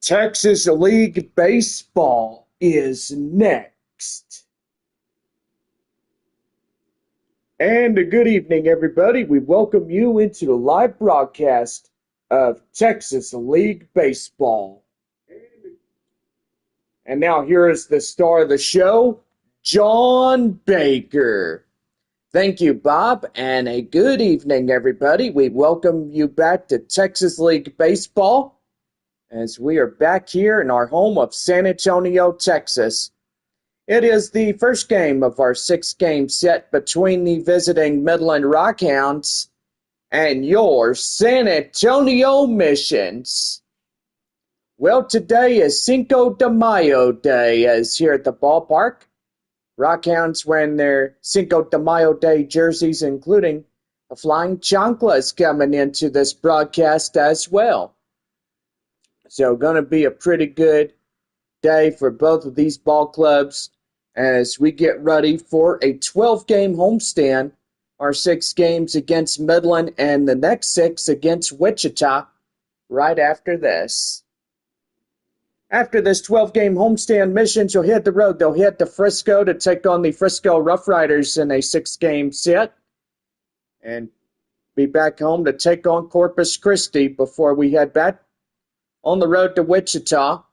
Texas League Baseball is next. And a good evening, everybody. We welcome you into the live broadcast of Texas League Baseball. And now here is the star of the show, John Baker. Thank you, Bob, and a good evening, everybody. We welcome you back to Texas League Baseball as we are back here in our home of San Antonio, Texas. It is the first game of our six-game set between the visiting Midland Rockhounds and your San Antonio Missions. Well, today is Cinco de Mayo Day, as here at the ballpark. Rockhounds wearing their Cinco de Mayo Day jerseys, including the Flying Chanclas coming into this broadcast as well. So going to be a pretty good day for both of these ball clubs as we get ready for a 12-game homestand. Our 6 games against Midland and the next 6 against Wichita right after this. After this 12-game homestand, Missions will hit the road. They'll hit to Frisco to take on the Frisco Rough Riders in a 6-game set and be back home to take on Corpus Christi before we head back on the road to Wichita.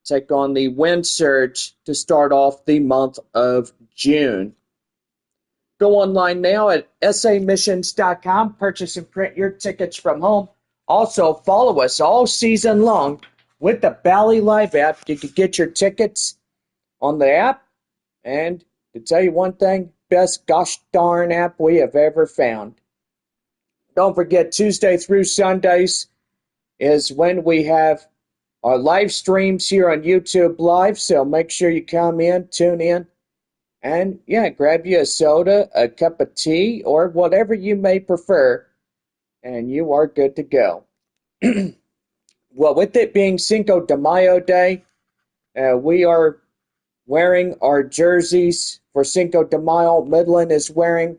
Take on the Wind Surge to start off the month of June. Go online now at samissions.com. Purchase and print your tickets from home. Also, follow us all season long with the Bally Live app. You can get your tickets on the app. And to tell you one thing, best gosh darn app we have ever found. Don't forget, Tuesday through Sundays is when we have our live streams here on YouTube Live. So make sure you come in, tune in, and grab you a soda, a cup of tea, or whatever you may prefer, and you are good to go. Well, with it being Cinco de Mayo Day, we are wearing our jerseys for Cinco de Mayo. Midland is wearing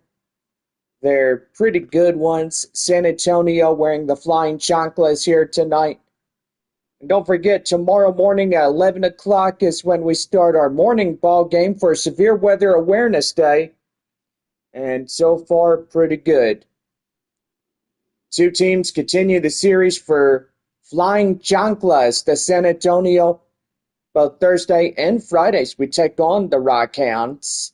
their pretty good ones. San Antonio wearing the Flying Chanclas here tonight. And don't forget, tomorrow morning at 11 o'clock is when we start our morning ball game for Severe Weather Awareness Day. And so far, pretty good. 2 teams continue the series for Flying Chanclas to San Antonio. Both Thursday and Fridays, we take on the Rockhounds.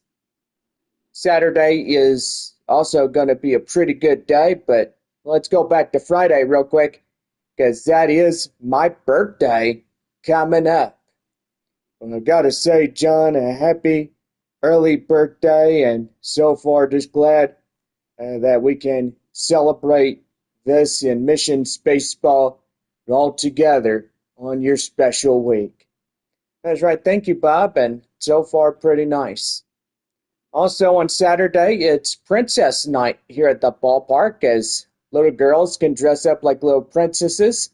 Saturday is also going to be a pretty good day, but let's go back to Friday real quick, because that is my birthday coming up. And I've got to say, John, a happy early birthday, and so far just glad that we can celebrate this in Missions Baseball all together on your special week. That's right. Thank you, Bob, and so far pretty nice. Also on Saturday, it's Princess Night here at the ballpark, as little girls can dress up like little princesses.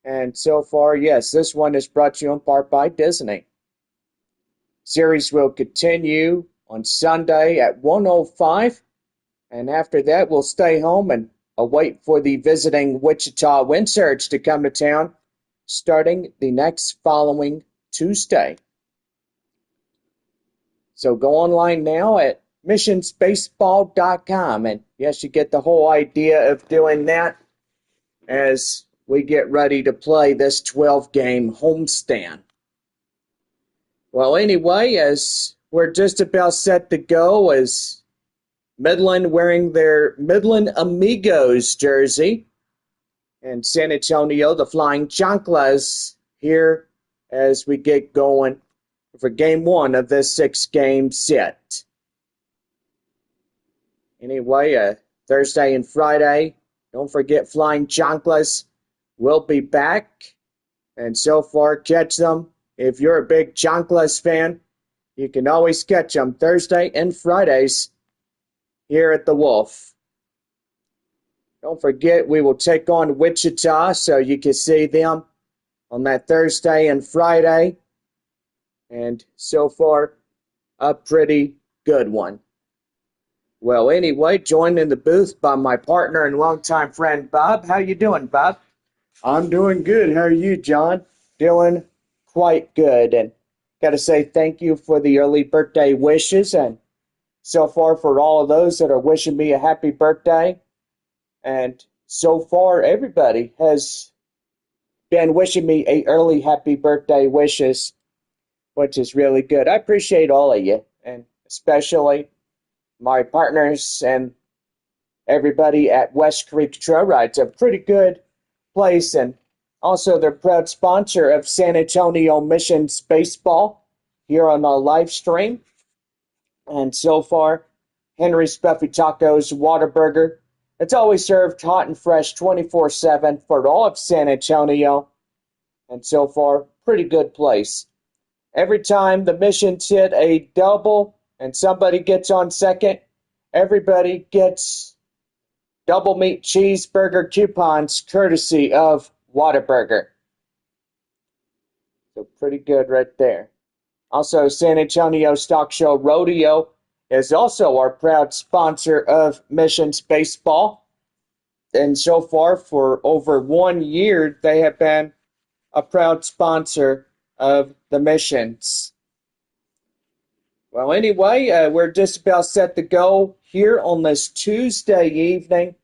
And so far, yes, this one is brought to you in part by Disney. Series will continue on Sunday at 1:05, and after that, we'll stay home and await for the visiting Wichita Wind Surge to come to town starting the next following Tuesday. So go online now at missionsbaseball.com. And yes, you get the whole idea of doing that as we get ready to play this 12-game homestand. Well, anyway, as we're just about set to go, as Midland wearing their Midland Amigos jersey, and San Antonio, the Flying Chanclas, here as we get going for game 1 of this 6-game set. Anyway, Thursday and Friday, don't forget Flying Chanclas will be back. And so far, catch them. If you're a big Chanclas fan, you can always catch them Thursday and Fridays here at the Wolf. Don't forget, we will take on Wichita, so you can see them on that Thursday and Friday. And so far, a pretty good one. Well, anyway, joined in the booth by my partner and longtime friend, Bob. How you doing, Bob? I'm doing good. How are you, John? Doing quite good. And got to say thank you for the early birthday wishes. And so far, for all of those that are wishing me a happy birthday. And so far, everybody has been wishing me a early happy birthday wishes, which is really good. I appreciate all of you, and especially my partners and everybody at West Creek Trail Rides, a pretty good place, and also they're proud sponsor of San Antonio Missions Baseball here on our live stream. And so far, Henry's Buffy Tacos Whataburger. It's always served hot and fresh 24/7 for all of San Antonio. And so far, pretty good place. Every time the Missions hit a double and somebody gets on second, everybody gets double meat cheeseburger coupons courtesy of Whataburger. So pretty good right there. Also, San Antonio Stock Show Rodeo is also our proud sponsor of Missions Baseball. And so far, for over 1 year, they have been a proud sponsor of the Missions. Well, anyway, we're just about set to go here on this Tuesday evening,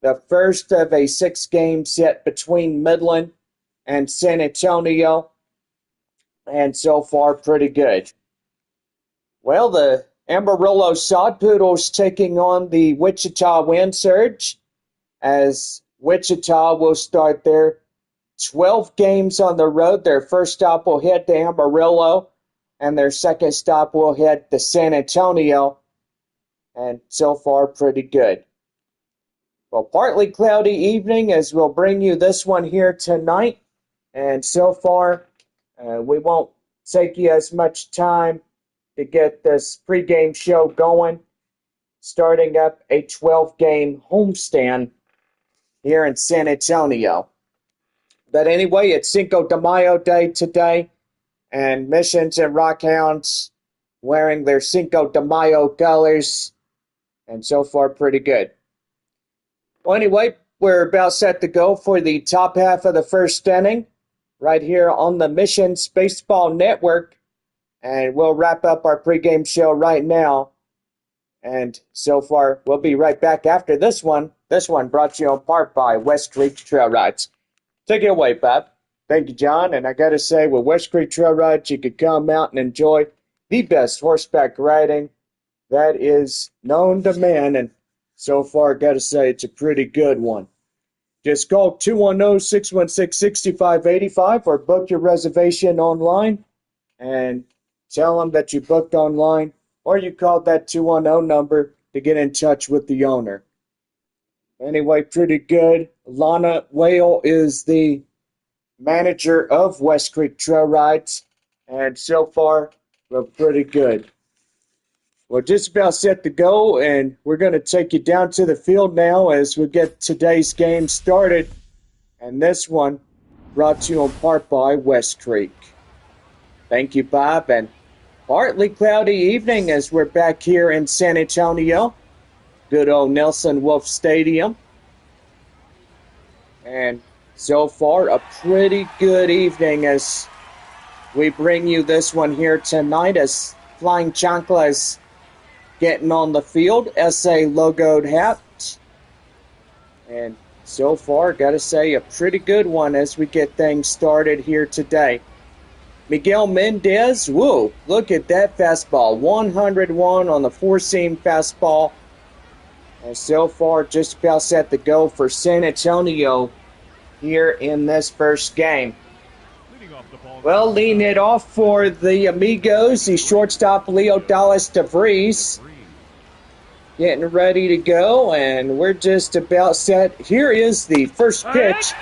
the first of a 6-game set between Midland and San Antonio. And so far, pretty good. Well, the Amarillo Sod Poodles taking on the Wichita Wind Surge, as Wichita will start their 12 games on the road. Their first stop will head to Amarillo, and their second stop will head to San Antonio. And so far, pretty good. Well, partly cloudy evening as we'll bring you this one here tonight. And so far, we won't take you as much time to get this pregame show going. Starting up a 12-game homestand here in San Antonio. But anyway, it's Cinco de Mayo Day today, and Missions and Rockhounds wearing their Cinco de Mayo colors, and so far pretty good. Well, anyway, we're about set to go for the top half of the first inning right here on the Missions Baseball Network, and we'll wrap up our pregame show right now. And so far, we'll be right back after this one. This one brought to you in part by West Creek Trail Rides. Take it away, Bob. Thank you, John. And I got to say, with West Creek Trail Rides, you could come out and enjoy the best horseback riding that is known to man. And so far, I got to say, it's a pretty good one. Just call 210-616-6585 or book your reservation online and tell them that you booked online, or you called that 210 number to get in touch with the owner. Anyway, pretty good. Lana Whale is the manager of West Creek Trail Rides, and so far, we're pretty good. We're just about set to go, and we're going to take you down to the field now as we get today's game started. And this one brought to you in part by West Creek. Thank you, Bob, and partly cloudy evening as we're back here in San Antonio. Good old Nelson Wolff Stadium. And so far, a pretty good evening as we bring you this one here tonight as Flying Chancla is getting on the field. SA logoed hat. And so far, got to say, a pretty good one as we get things started here today. Miguel Mendez, whoa, look at that fastball. 101 on the four-seam fastball. And so far, just about set to go for San Antonio here in this first game. Well, leading it off for the Amigos, the shortstop Leo Dallas DeVries. Getting ready to go, and we're just about set. Here is the first pitch,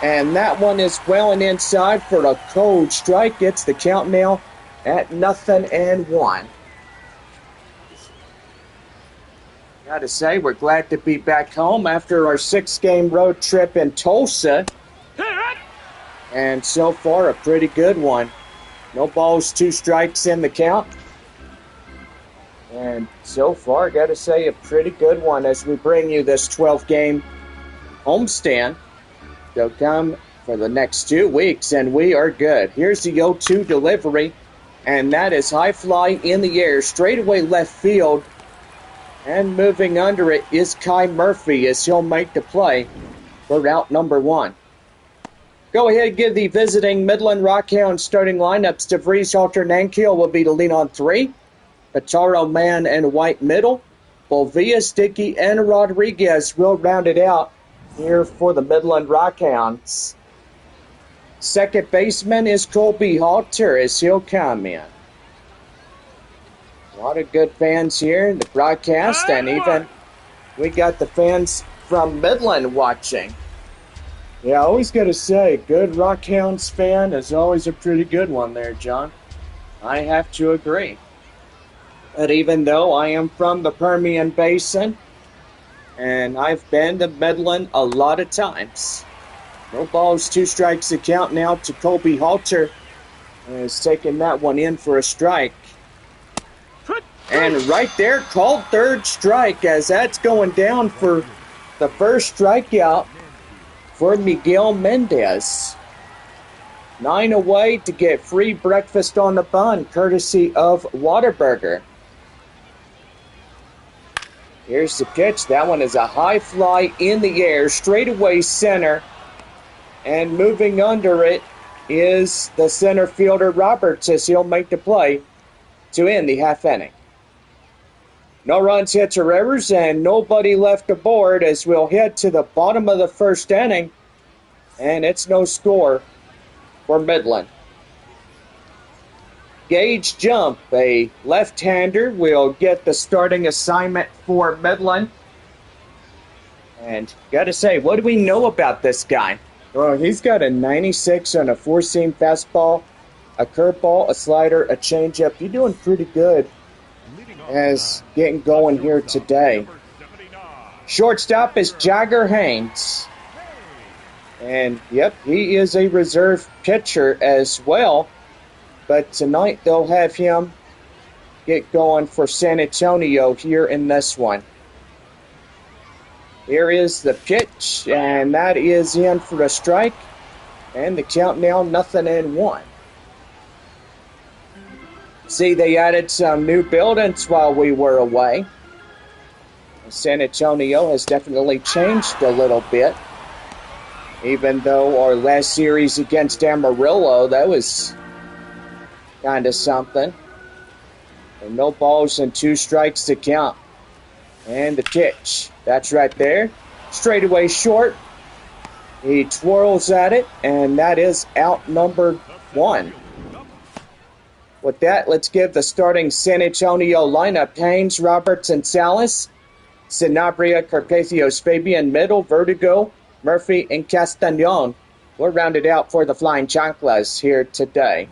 and that one is well and inside for a cold strike. Gets the count now at 0-1. Gotta say, we're glad to be back home after our 6-game road trip in Tulsa. And so far, a pretty good one. No balls, 2 strikes in the count. And so far, gotta say, a pretty good one as we bring you this 12-game homestand. They'll come for the next 2 weeks, and we are good. Here's the 0-2 delivery, and that is high fly in the air, straightaway left field. And moving under it is Kai Murphy as he'll make the play for route number 1. Go ahead and give the visiting Midland Rockhounds starting lineups. DeVries, Halter, Nankiel will be the lead on 3. Pacharo, Man, and White middle. Bolvia, Sticky, and Rodriguez will round it out here for the Midland Rockhounds. Second baseman is Colby Halter as he'll come in. A lot of good fans here in the broadcast, and even we got the fans from Midland watching. Yeah, I always got to say, good Rockhounds fan is always a pretty good one there, John. I have to agree. But even though I am from the Permian Basin, and I've been to Midland a lot of times. No balls, 2 strikes to count now to Colby Halter. Is taking that one in for a strike. And right there, called third strike as that's going down for the first strikeout for Miguel Mendez. 9 away to get free breakfast on the bun, courtesy of Whataburger. Here's the pitch. That one is a high fly in the air, straightaway center. And moving under it is the center fielder Roberts as he'll make the play to end the half inning. No runs, hits, or errors, and nobody left aboard as we'll head to the bottom of the first inning. And it's no score for Midland. Gage Jump, a left-hander, will get the starting assignment for Midland. And got to say, what do we know about this guy? Well, he's got a 96 on a 4-seam fastball, a curveball, a slider, a changeup. He's doing pretty good as getting going here today. Shortstop is Jagger Haynes. And, yep, he is a reserve pitcher as well. But tonight they'll have him get going for San Antonio here in this one. Here is the pitch, and that is in for a strike. And the count now 0-1. See, they added some new buildings while we were away. San Antonio has definitely changed a little bit. Even though our last series against Amarillo, that was kind of something. And no balls and 2 strikes to count. And the pitch. That's right there. Straightaway short. He twirls at it, and that is out number 1. With that, let's give the starting San Antonio lineup. Haynes, Roberts, and Salas. Sanabria, Carpathio, Fabian, Middle, Vertigo, Murphy, and Castañon. We're rounded out for the Flying Chanclas here today.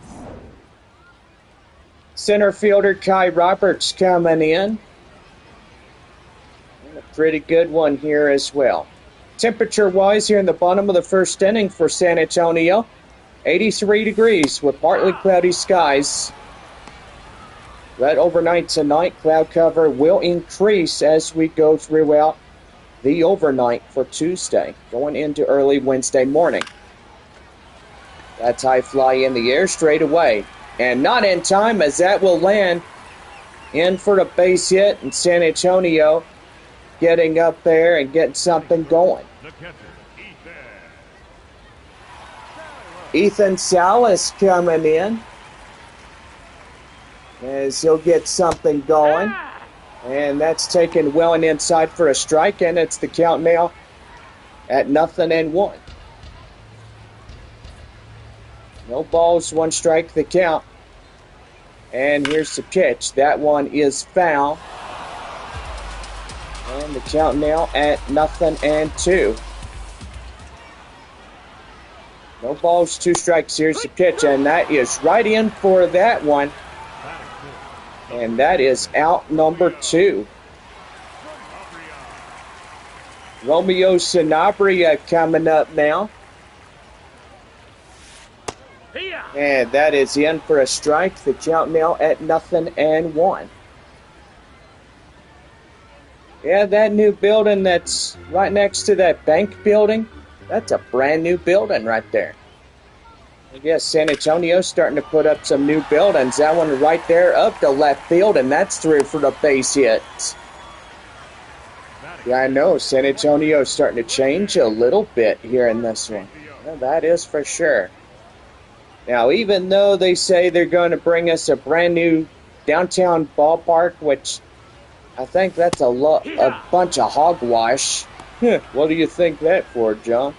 Center fielder Kai Roberts coming in. And a pretty good one here as well. Temperature-wise here in the bottom of the first inning for San Antonio, 83 degrees with partly cloudy skies. That overnight tonight, cloud cover will increase as we go throughout the overnight for Tuesday, going into early Wednesday morning. That's high fly in the air straight away. And not in time as that will land in for a base hit, and San Antonio getting up there and getting something going. Ethan Salas coming in as he'll get something going. And that's taken well and inside for a strike, and it's the count now at 0-1. No balls, 1 strike the count. And here's the pitch. That one is foul. And the count now at 0-2. No balls, 2 strikes. Here's the pitch, and that is right in for that one. And that is out number 2. Romeo Sanabria coming up now. And that is in for a strike. The count now at 0-1. Yeah, that new building that's right next to that bank building, That's a brand new building right there. I guess San Antonio's starting to put up some new buildings. That one right there up the left field, and that's through for the base hit. Yeah, I know. San Antonio's starting to change a little bit here in this one. Well, that is for sure. Now, even though they say they're going to bring us a brand new downtown ballpark, which I think that's a bunch of hogwash. What do you think that for, John?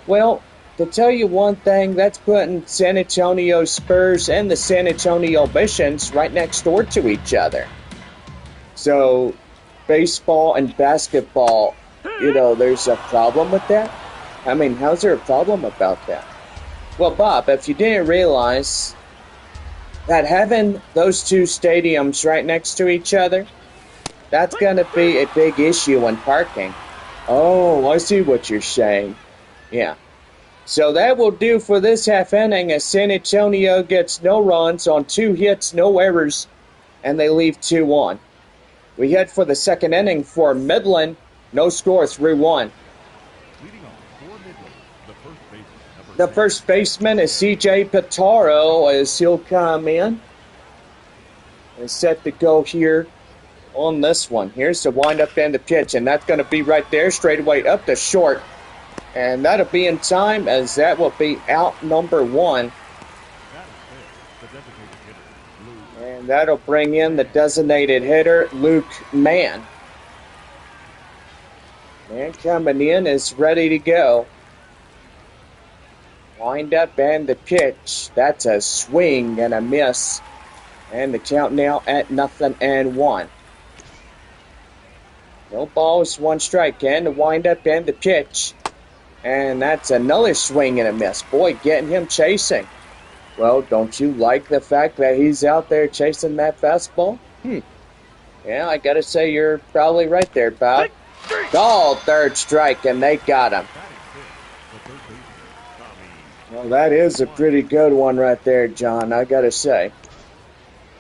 Well, to tell you one thing, that's putting San Antonio Spurs and the San Antonio Missions right next door to each other. So, baseball and basketball, there's a problem with that? I mean, how's there a problem about that? Well, Bob, if you didn't realize that having those two stadiums right next to each other, that's going to be a big issue in parking. Oh, I see what you're saying. Yeah. So that will do for this half inning as San Antonio gets no runs on 2 hits, no errors, and they leave 2 on. We head for the second inning for Midland. No score, 3-1. The first baseman is C.J. Pitaro as he'll come in and set to go here on this one. Here's the windup and the pitch, and that's going to be right there, straight away up to short. And that'll be in time as that will be out number 1. And that'll bring in the designated hitter, Luke Mann. Man coming in is ready to go. Wind up and the pitch. That's a swing and a miss. And the count now at 0-1. No balls, 1 strike. And the wind up and the pitch. And that's another swing and a miss. Boy, getting him chasing. Well, don't you like the fact that he's out there chasing that fastball? Yeah, I gotta say you're probably right there, Bob. Oh, 3rd strike, and they got him. Well, that is a pretty good one right there, John, I gotta say.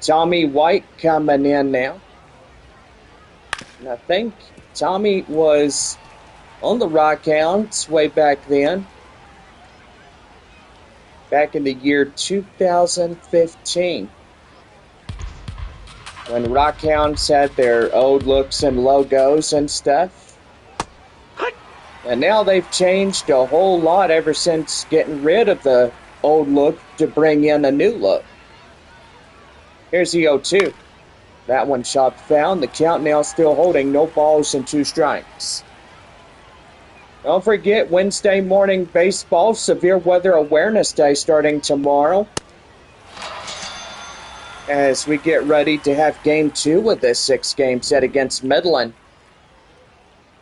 Tommy White coming in now. And I think Tommy was on the Rockhounds way back then. Back in the year 2015. When Rockhounds had their old looks and logos and stuff. And now they've changed a whole lot ever since getting rid of the old look to bring in a new look. Here's the 0-2. That one shot found. The count now still holding. No balls and 2 strikes. Don't forget Wednesday morning baseball, Severe Weather Awareness Day starting tomorrow. As we get ready to have Game 2 of this 6-game set against Midland.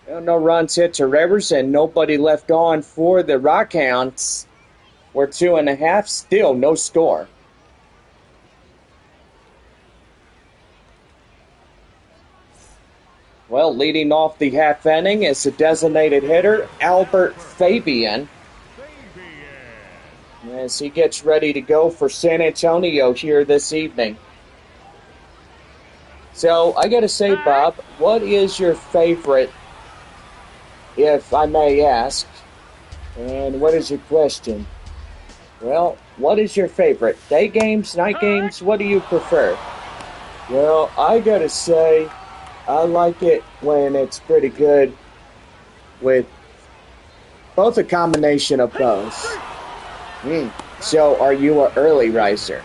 No runs hit to Rivers and nobody left on for the Rockhounds. We're 2.5, still no score. Well, leading off the half inning is the designated hitter, Albert Fabian. As he gets ready to go for San Antonio here this evening. So, I gotta say, Bob, what is your favorite, if I may ask, and what is your question? Well, what is your favorite? Day games, night games, what do you prefer? Well, I gotta say, I like it when it's pretty good with both a combination of both. So, are you an early riser?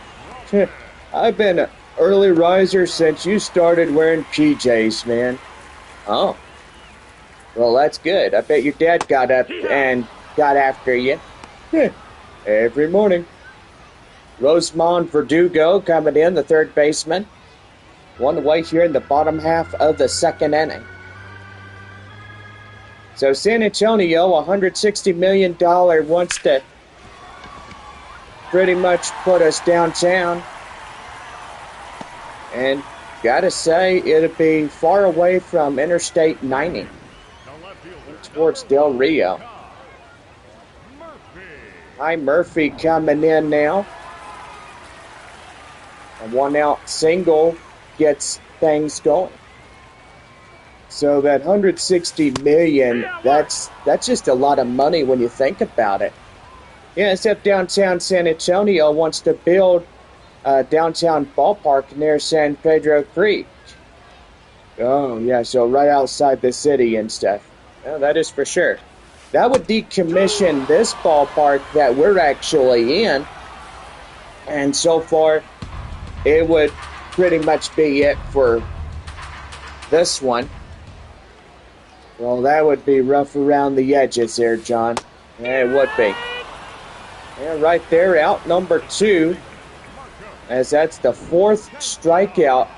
I've been an early riser since you started wearing PJs, man. Oh. Well, that's good. I bet your dad got up and got after you. Every morning. Rosemond Verdugo coming in, the 3rd baseman. 1 away here in the bottom half of the 2nd inning. So San Antonio, $160 million, wants to pretty much put us downtown. And gotta say, it'll be far away from Interstate 90. Towards Del Rio. Hi, Murphy coming in now. A 1-out single gets things going. So that 160 million, that's just a lot of money when you think about it. Yeah, except downtown San Antonio wants to build a downtown ballpark near San Pedro Creek. Oh, yeah, so right outside the city and stuff. Well, that is for sure. That would decommission this ballpark that we're actually in. And so far, it would pretty much be it for this one. Well, that would be rough around the edges there, John. Yeah, it would be. Yeah, right there, out number 2. As that's the 4th strikeout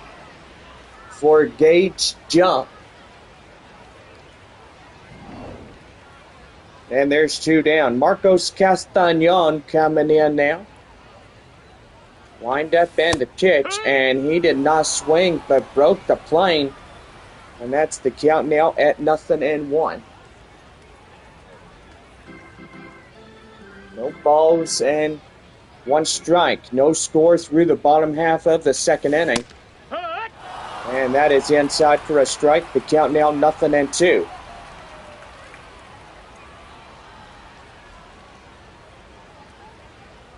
for Gage Jump. And there's 2 down. Marcos Castañon coming in now. Wind up and the pitch, and he did not swing but broke the plane. And that's the count now at 0-1. No balls and 1 strike. No score through the bottom half of the 2nd inning. And that is inside for a strike. The count now 0-2.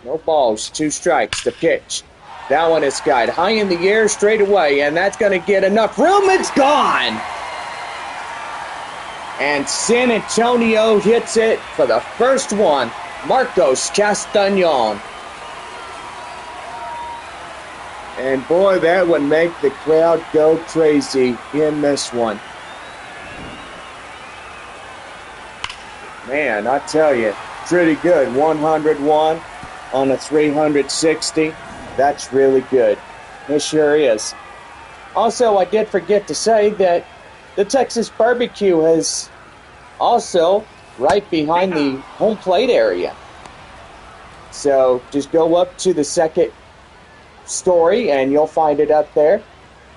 No balls, 2 strikes. The pitch. That one is skied high in the air straight away, and that's going to get enough room. It's gone! And San Antonio hits it for the first one. Marcos Castañon. And boy, that would make the crowd go crazy in this one. Man, I tell you, pretty good. 101 on a 360. That's really good. It sure is. Also, I did forget to say that the Texas Barbecue is also right behind the home plate area. So just go up to the 2nd story and you'll find it up there.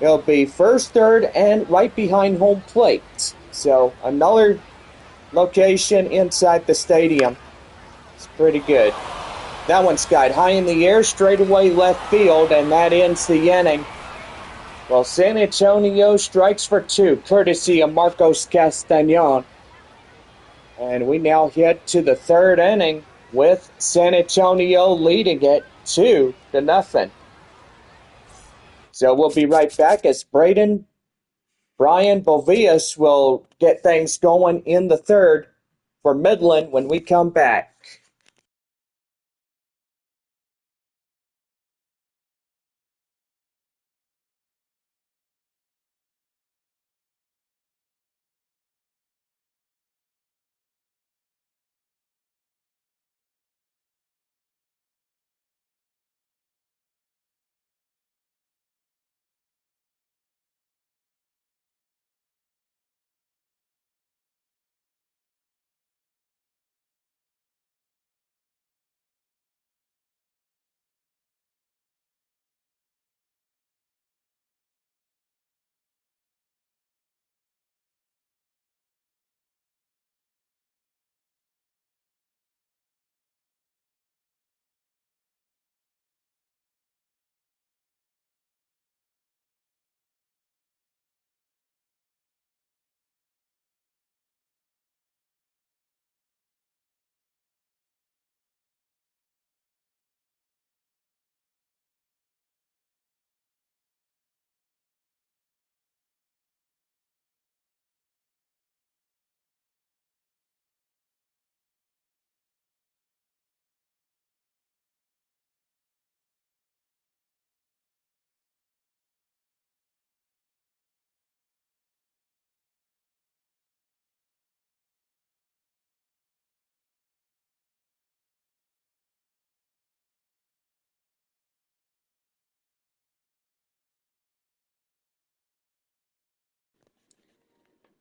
It'll be 1st, 3rd, and right behind home plate. So another location inside the stadium. It's pretty good. That one skied high in the air, straight away left field, and that ends the inning. Well, San Antonio strikes for 2, courtesy of Marcos Castañon. And we now head to the 3rd inning with San Antonio leading it 2-0. So we'll be right back as Brian Bovias will get things going in the 3rd for Midland when we come back.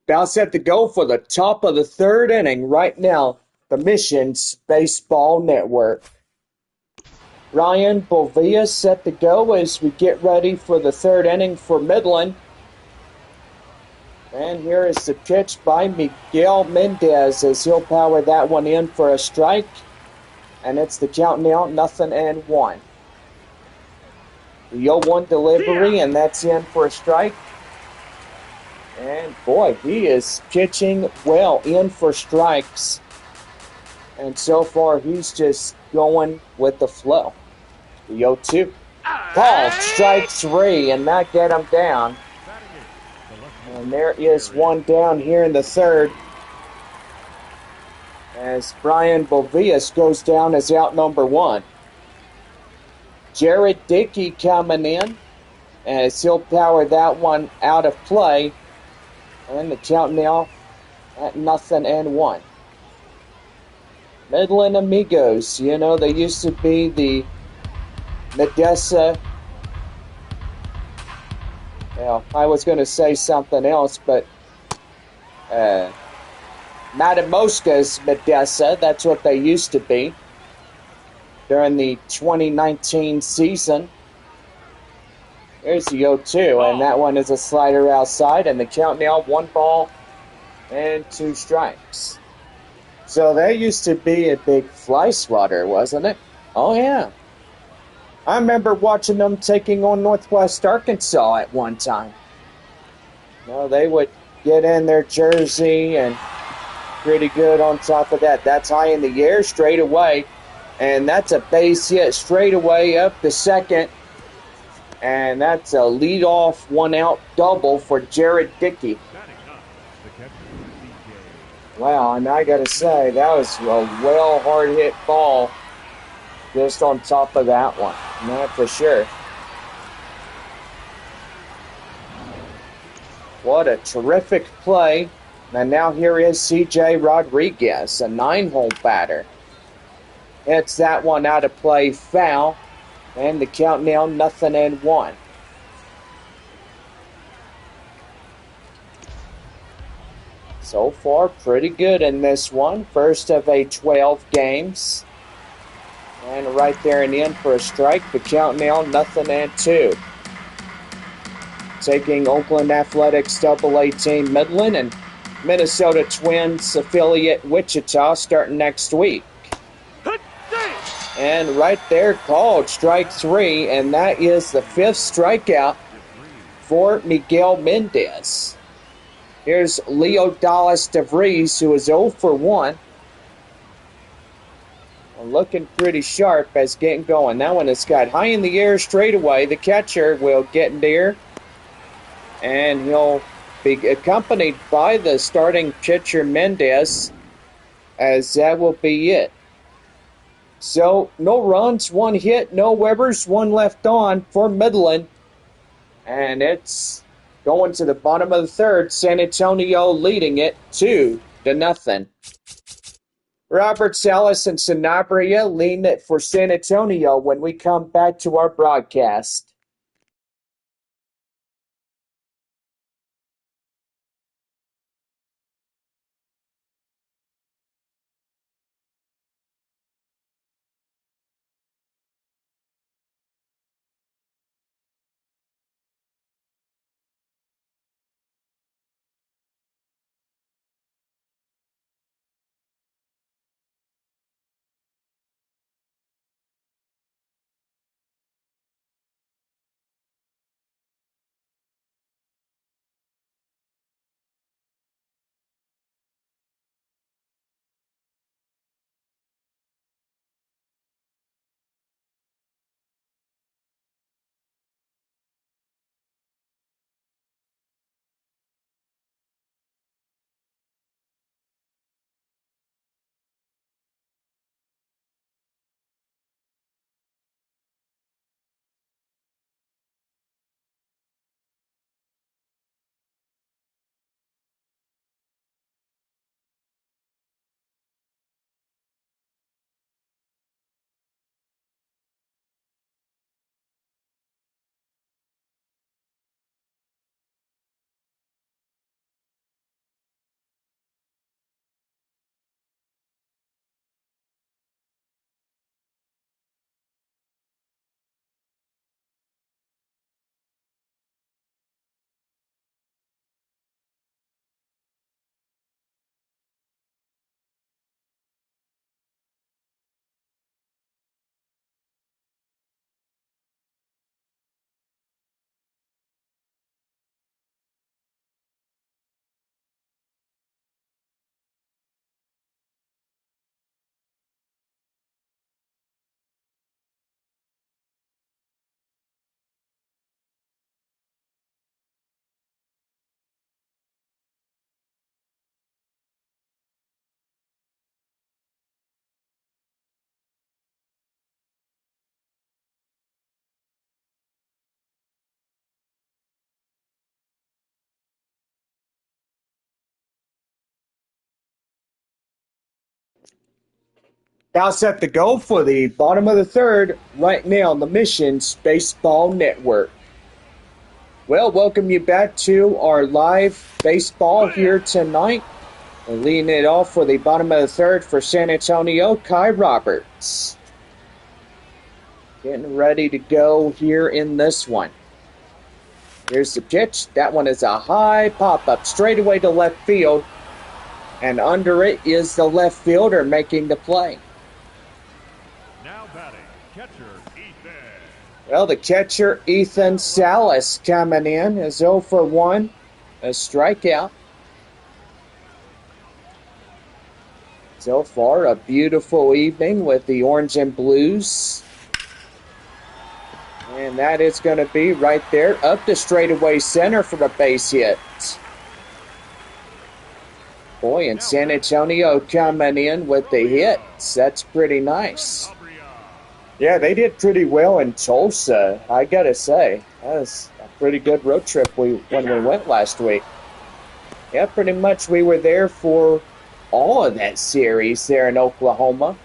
About set to go for the top of the 3rd inning right now. The Missions Baseball Network. Ryan Bovias set to go as we get ready for the 3rd inning for Midland. And here is the pitch by Miguel Mendez as he'll power that one in for a strike. And it's the count now 0-1. The 0-1 delivery, and that's in for a strike. And boy, he is pitching well, in for strikes. And so far, he's just going with the flow. The 0-2. Called strike 3, and that get him down. And there is one down here in the third, as Brian Bovias goes down as out number 1. Jared Dickey coming in, as he'll power that one out of play. And the count now at 0-1. Midland Amigos, you know, they used to be the Medessa. Well, I was going to say something else, but Matamosca's Medessa, that's what they used to be during the 2019 season. There's the 0-2, and that one is a slider outside, and the count now 1 ball and 2 strikes. So that used to be a big fly swatter, wasn't it? Oh, yeah. I remember watching them taking on Northwest Arkansas at one time. No, they would get in their jersey and pretty good on top of that. That's high in the air straight away, and that's a base hit straight away up the second. And that's a leadoff 1-out double for Jared Dickey. Wow, and I gotta say, that was a well hard hit ball just on top of that one. Not for sure. What a terrific play. And now here is C.J. Rodriguez, a 9-hole batter. Hits that one out of play foul. And the count now 0-1. So far, pretty good in this one. First of a 12 games. And right there and in for a strike. The count now 0-2. Taking Oakland Athletics AA team Midland and Minnesota Twins affiliate Wichita starting next week. And right there called strike 3, and that is the 5th strikeout for Miguel Mendez. Here's Leo Dallas DeVries, who is 0 for 1. Looking pretty sharp as getting going. That one is got high in the air straight away. The catcher will get near, and he'll be accompanied by the starting pitcher Mendez, as that will be it. So, no runs, 1 hit, no Webbers, 1 left on for Midland. And it's going to the bottom of the third. San Antonio leading it 2-0. Robert Salas and Sanabria lead it for San Antonio when we come back to our broadcast. Now set to go for the bottom of the third right now on the Missions Baseball Network. Well, welcome you back to our live baseball here tonight. We're leading it off for the bottom of the third for San Antonio, Kai Roberts. Getting ready to go here in this one. Here's the pitch. That one is a high pop-up straight away to left field. And under it is the left fielder making the play. Now batting, catcher Ethan. Well, the catcher Ethan Salas coming in is 0 for 1, a strikeout. So far, a beautiful evening with the orange and blues. And that is going to be right there up the straightaway center for the base hit. Boy, and San Antonio coming in with the hits. That's pretty nice. Yeah, they did pretty well in Tulsa, I gotta say. That was a pretty good road trip when we went last week. Yeah, pretty much we were there for all of that series there in Oklahoma.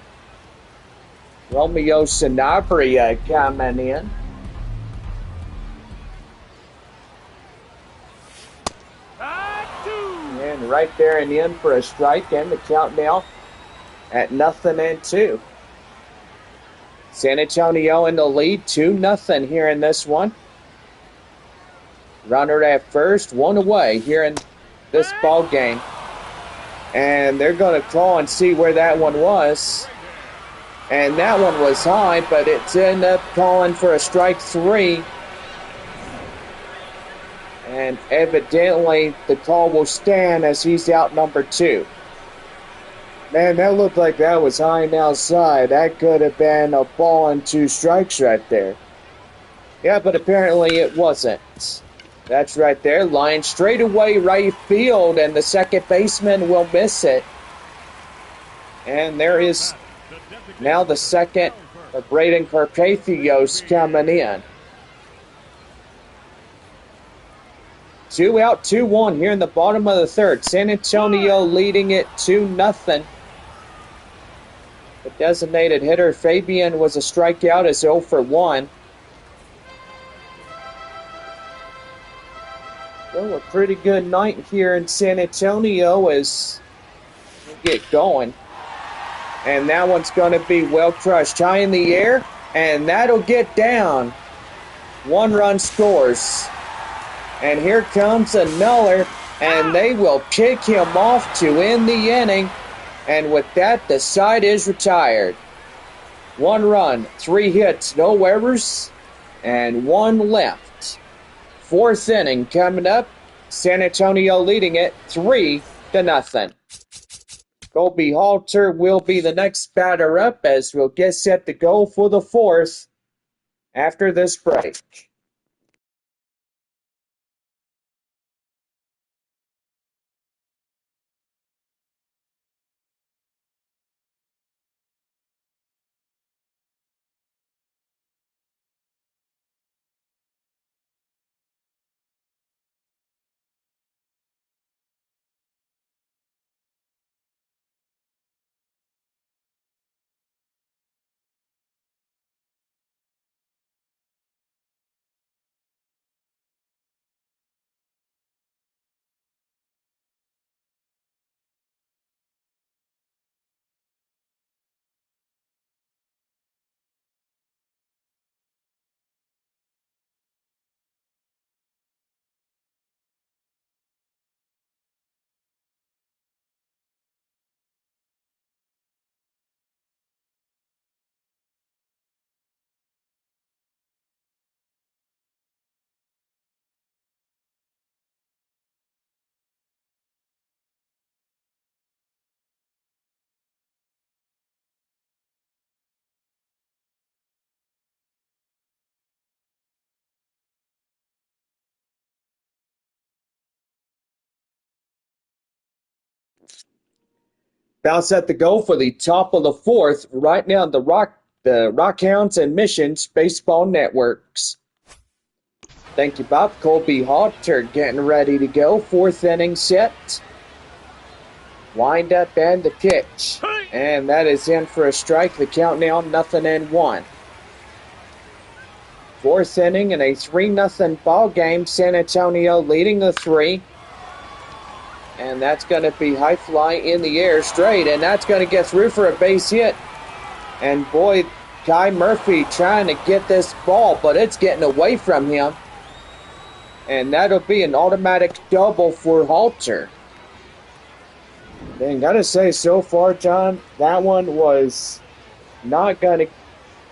Romeo Sanabria coming in. And right there and in for a strike, and the count now at 0-2. San Antonio in the lead, 2-0 here in this one. Runner at first, one away here in this ball game. And they're going to call and see where that one was. And that one was high, but it ended up calling for a strike 3. And evidently the call will stand as he's out number 2. Man, that looked like that was high and outside. That could have been a ball and 2 strikes right there. Yeah, but apparently it wasn't. That's right there. Line straight away right field, and the second baseman will miss it. And there is now the second of Braden Carpathios coming in. 2 out, 2-1 here in the bottom of the third. San Antonio leading it 2-0. The designated hitter Fabian was a strikeout as 0 for 1. So a pretty good night here in San Antonio as we get going. And that one's going to be well crushed high in the air, and that'll get down. 1 run scores. And here comes another, and they will pick him off to end the inning. And with that, the side is retired. 1 run, 3 hits, no errors, and 1 left. 4th inning coming up. San Antonio leading it 3-0. Colby Halter will be the next batter up as we'll get set to go for the 4th after this break. Bounce at the go for the top of the 4th right now on the Rockhounds and Missions Baseball Networks. Thank you, Bob. Colby Halter getting ready to go. 4th inning set. Wind up and the pitch. Hey! And that is in for a strike. The count now 0-1. Fourth inning in a 3-0 ball game. San Antonio leading the 3. And that's going to be high fly in the air straight. And that's going to get through for a base hit. And boy, Kai Murphy trying to get this ball, but it's getting away from him. And that'll be an automatic double for Halter. Then gotta say, so far, John, that one was not gonna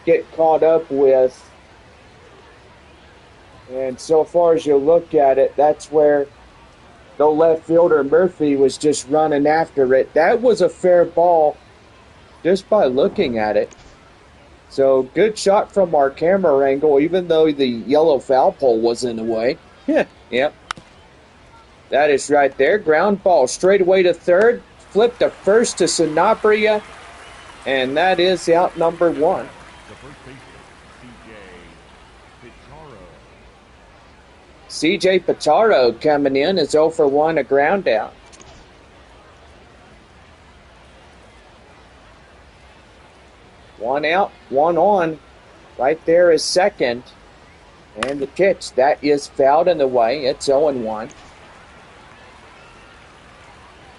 get caught up with. And so far as you look at it, that's where the left fielder Murphy was just running after it. That was a fair ball just by looking at it. So good shot from our camera angle, even though the yellow foul pole was in the way. Yep. That is right there. Ground ball straight away to third. Flip to first to Sanabria. And that is out number 1. The first baseman, CJ Pitaro coming in is 0 for 1, a ground out. One out, one on. Right there is second. And the pitch, that is fouled in the way. It's 0-1.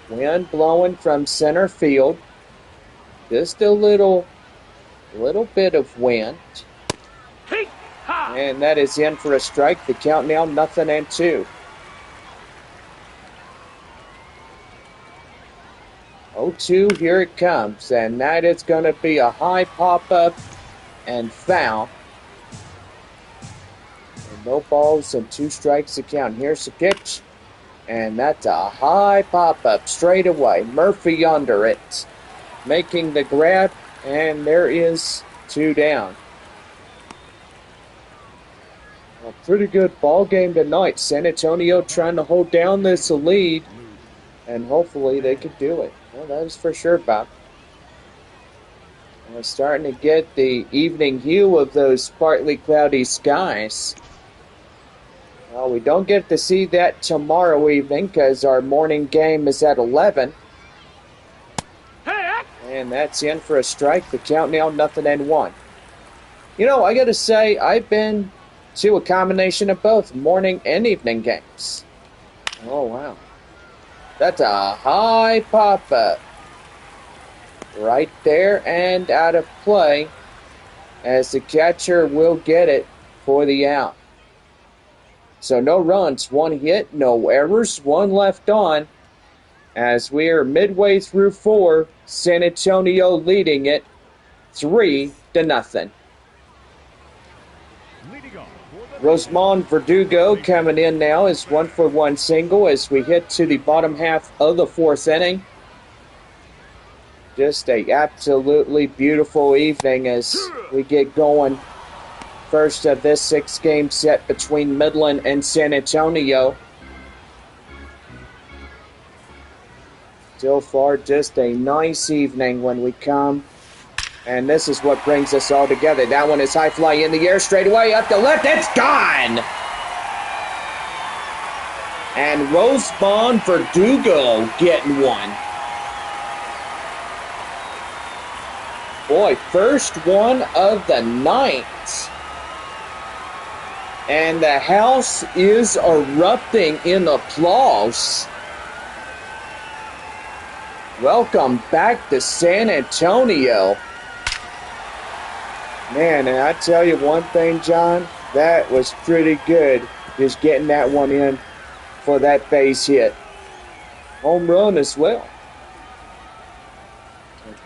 Wind blowing from center field. Just a little bit of wind. And that is in for a strike. The count now 0-2. 0-2, here it comes. And that is going to be a high pop-up and foul. And no balls and 2 strikes to count. Here's the pitch. And that's a high pop-up straight away. Murphy under it. Making the grab. And there is 2 down. A pretty good ball game tonight. San Antonio trying to hold down this lead. And hopefully they could do it. Well, that is for sure, Bob. We're starting to get the evening hue of those partly cloudy skies. Well, we don't get to see that tomorrow evening because our morning game is at 11. And that's in for a strike. The count now 0-1. You know, I got to say, I've been to a combination of both morning and evening games. Oh, wow. That's a high pop-up. Right there and out of play as the catcher will get it for the out. So no runs, 1 hit, no errors, 1 left on. As we are midway through 4, San Antonio leading it 3-0. Rosemond Verdugo coming in now is 1 for 1 single as we hit to the bottom half of the 4th inning. Just a absolutely beautiful evening as we get going. First of this 6-game set between Midland and San Antonio. So far, just a nice evening when we come. And this is what brings us all together. That one is high fly in the air straight away up the left. It's gone! And Rosemond Verdugo getting one. Boy, first one of the night. And the house is erupting in applause. Welcome back to San Antonio. Man, and I tell you one thing, John, that was pretty good, just getting that one in for that base hit. Home run as well.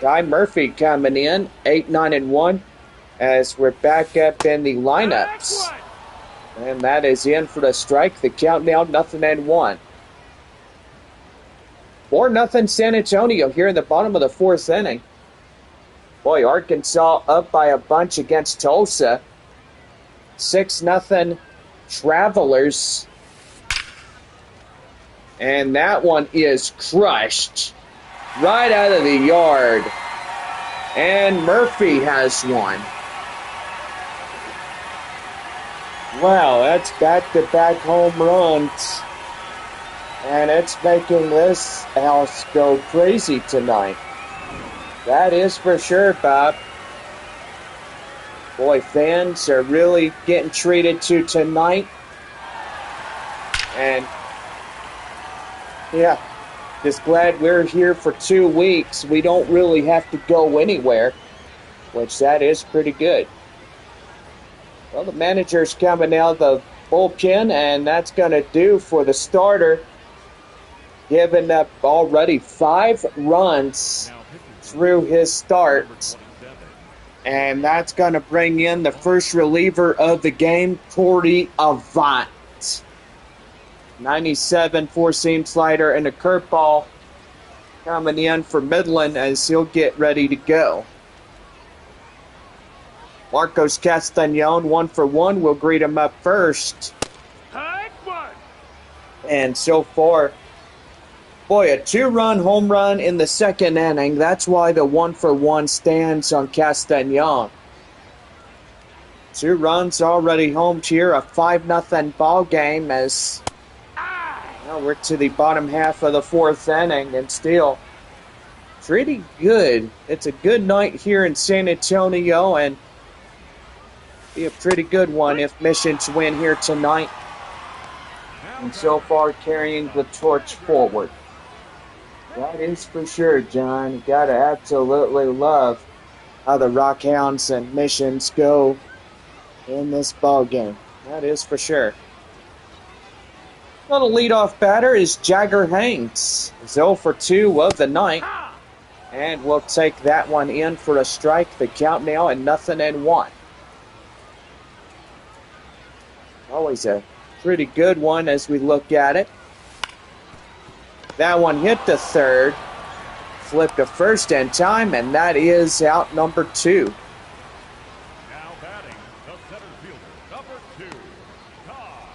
Kai Murphy coming in, 8-9-1, as we're back up in the lineups. And that is in for the strike. The count now 0-1. 4-0 San Antonio here in the bottom of the 4th inning. Boy, Arkansas up by a bunch against Tulsa. 6-0 Travelers. And that one is crushed right out of the yard. And Murphy has one. Wow, that's back-to-back home runs. And it's making this house go crazy tonight. That is for sure, Bob. Boy, fans are really getting treated to tonight. And yeah, just glad we're here for 2 weeks. We don't really have to go anywhere, which that is pretty good. Well, the manager's coming out of the bullpen, and that's going to do for the starter. Giving up already 5 runs through his start. And that's going to bring in the first reliever of the game, Corey Avant. 97 four-seam slider and a curveball coming in for Midland as he'll get ready to go. Marcos Castañon, 1-for-1, will greet him up first. And so far, boy, a 2-run home run in the second inning. That's why the 1-for-1 stands on Castañon. 2 runs already homed here, a 5-0 ball game as well, we're to the bottom half of the 4th inning and still pretty good. It's a good night here in San Antonio and be a pretty good one if Missions win here tonight. And so far carrying the torch forward. That is for sure, John. You gotta absolutely love how the Rockhounds and Missions go in this ball game. That is for sure. Well, the leadoff batter is Jagger Haynes. 0-for-2 of the night. And we'll take that one in for a strike. The count now at 0-1. Always a pretty good one as we look at it. That one hit to third. Flipped to first in time, and that is out number 2. Now batting, the center fielder, number 2, Kai.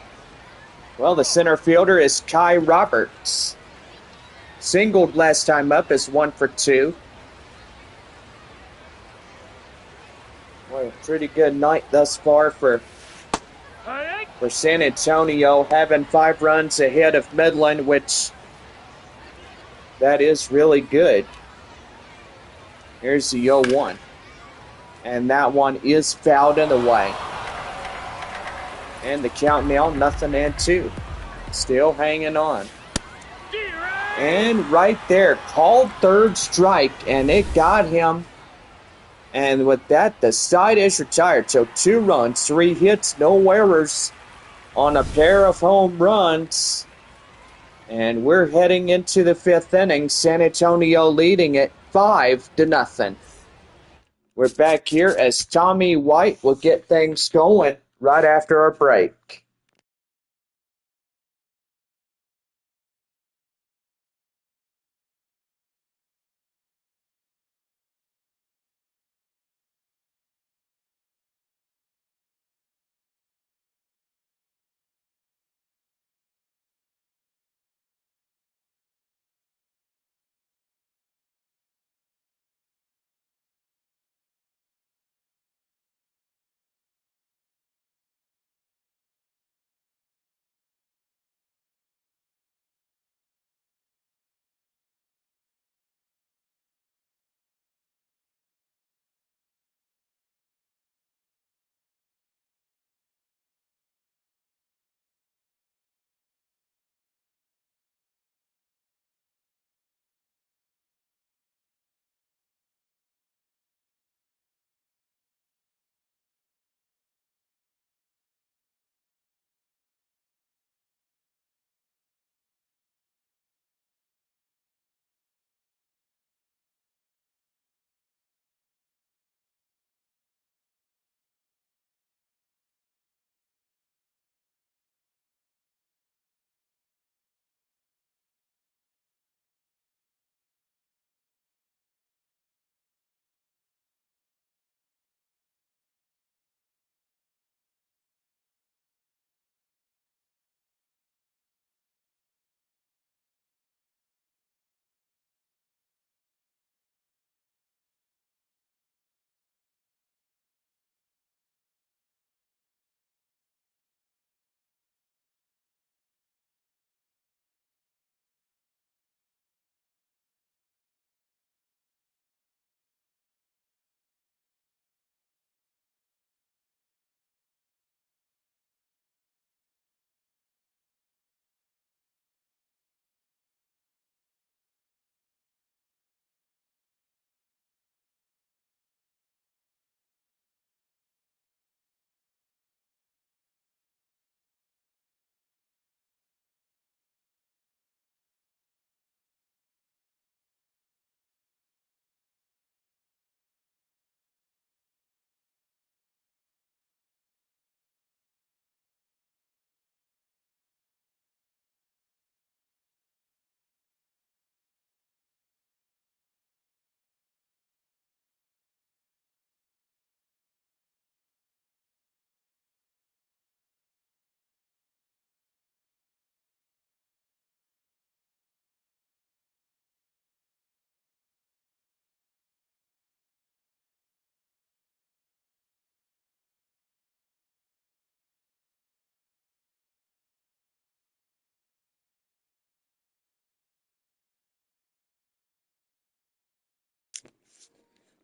Well, the center fielder is Kai Roberts. Singled last time up is 1-for-2. Boy, a pretty good night thus far for San Antonio, having 5 runs ahead of Midland, which that is really good. Here's the 0-1. And that one is fouled in the way. And the count now, 0-2. Still hanging on. And right there, called third strike, and it got him. And with that, the side is retired. So 2 runs, 3 hits, no errors on a pair of home runs. And we're heading into the 5th inning. San Antonio leading it 5-0. We're back here as Tommy White will get things going right after our break.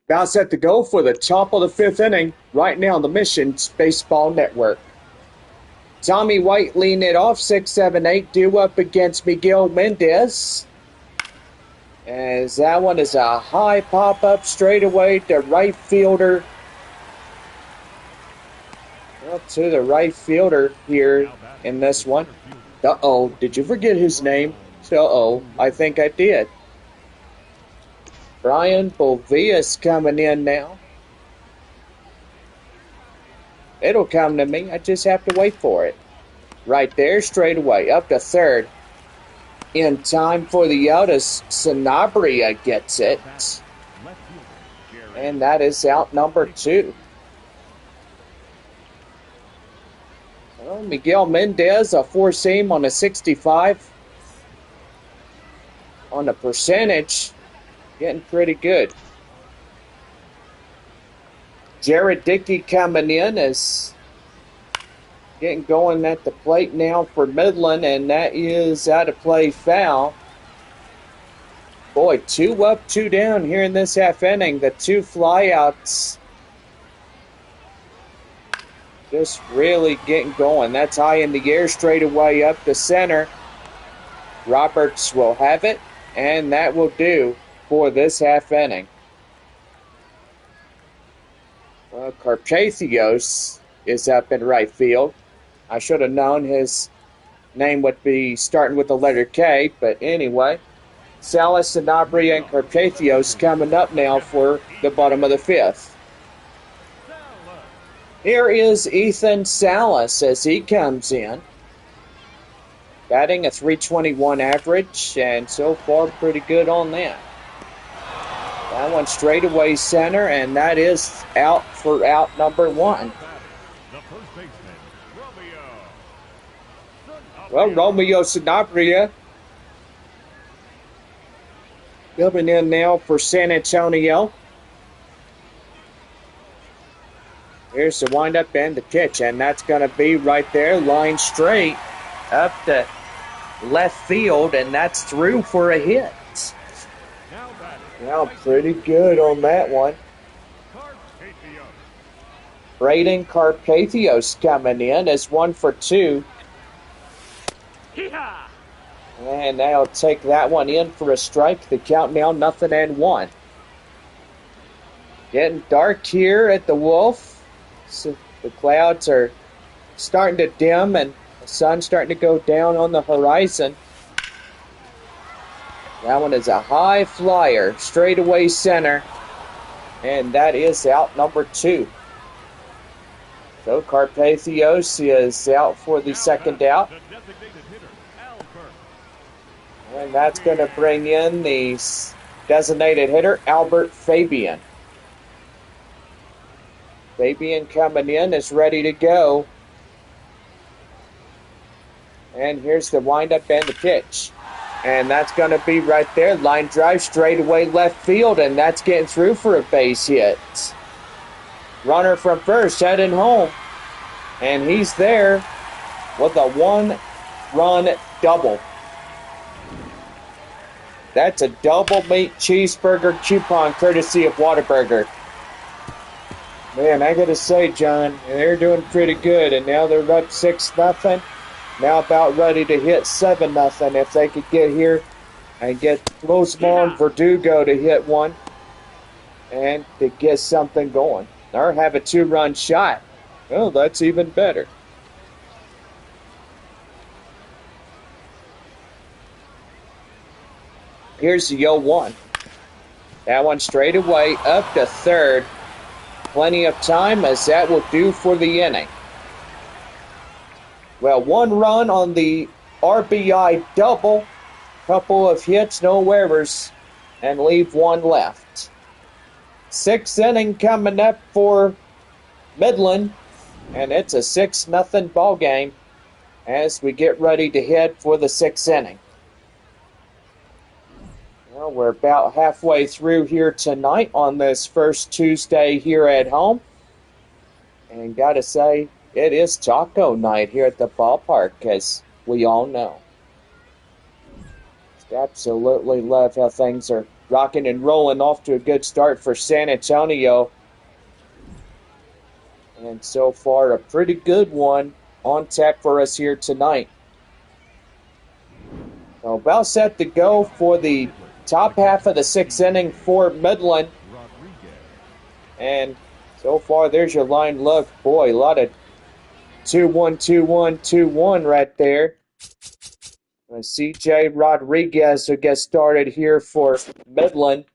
About set to go for the top of the fifth inning right now on the Mission's Baseball Network. Tommy White leading it off, 6-7-8, due up against Miguel Mendez. As that one is a high pop-up straightaway to right fielder. Well, to the right fielder here in this one. Uh-oh, did you forget his name? Uh-oh, I think I did. Brian Bovia's coming in now. It'll come to me. I just have to wait for it. Right there, straight away, up to third. In time for the out as Sanabria gets it. And that is out number 2. Well, Miguel Mendez, a four-seam on a 65. On the percentage, getting pretty good. Jared Dickey coming in is getting going at the plate now for Midland, and that is out of play foul. Boy, 2 up, 2 down here in this half inning. The 2 flyouts just really getting going. That's high in the air, straight away up to center. Roberts will have it, and that will do for this half inning. Well, Carpathios is up in right field. I should have known his name would be starting with the letter K, but anyway. Salas, Sanabria, and Carpathios coming up now for the bottom of the 5th. Here is Ethan Salas as he comes in. Batting a .321 average, and so far pretty good on that. That one straight away center, and that is out for out number 1. Well, Romeo Sanabria coming in now for San Antonio. Here's the windup and the pitch, and that's going to be right there, line straight up to left field, and that's through for a hit. Now pretty good on that one. Braden Carpathios coming in as 1 for 2. And they'll take that one in for a strike. The count now 0-1. Getting dark here at the Wolf. So the clouds are starting to dim and the sun's starting to go down on the horizon. That one is a high flyer, straight away center. And that is out number 2. So Carpathios is out for the second out. And that's going to bring in the designated hitter, Albert Fabian. Fabian coming in is ready to go. And here's the windup and the pitch. And that's going to be right there. Line drive straight away left field, and that's getting through for a base hit. Runner from first heading home. And he's there with a 1-run double. That's a double meat cheeseburger coupon courtesy of Whataburger. Man, I got to say, John, they're doing pretty good, and now they're up 6-0. Now about ready to hit 7-0 if they could get here and get Rosemont Verdugo to hit one and to get something going. Or have a 2-run shot. Oh, that's even better. Here's the 0-1. That one straight away up to third. Plenty of time as that will do for the inning. Well, 1 run on the RBI double. Couple of hits, no errors, and leave 1 left. 6th inning coming up for Midland, and it's a 6-0 ball game as we get ready to head for the 6th inning. Well, we're about halfway through here tonight on this first Tuesday here at home. And got to say, it is taco night here at the ballpark, as we all know. Just absolutely love how things are rocking and rolling off to a good start for San Antonio. And so far, a pretty good one on tap for us here tonight. So about set to go for the top half of the sixth inning for Midland. And so far, there's your line look. Boy, a lot of 2-1, 2-1, 2-1 right there. CJ Rodriguez will get started here for Midland.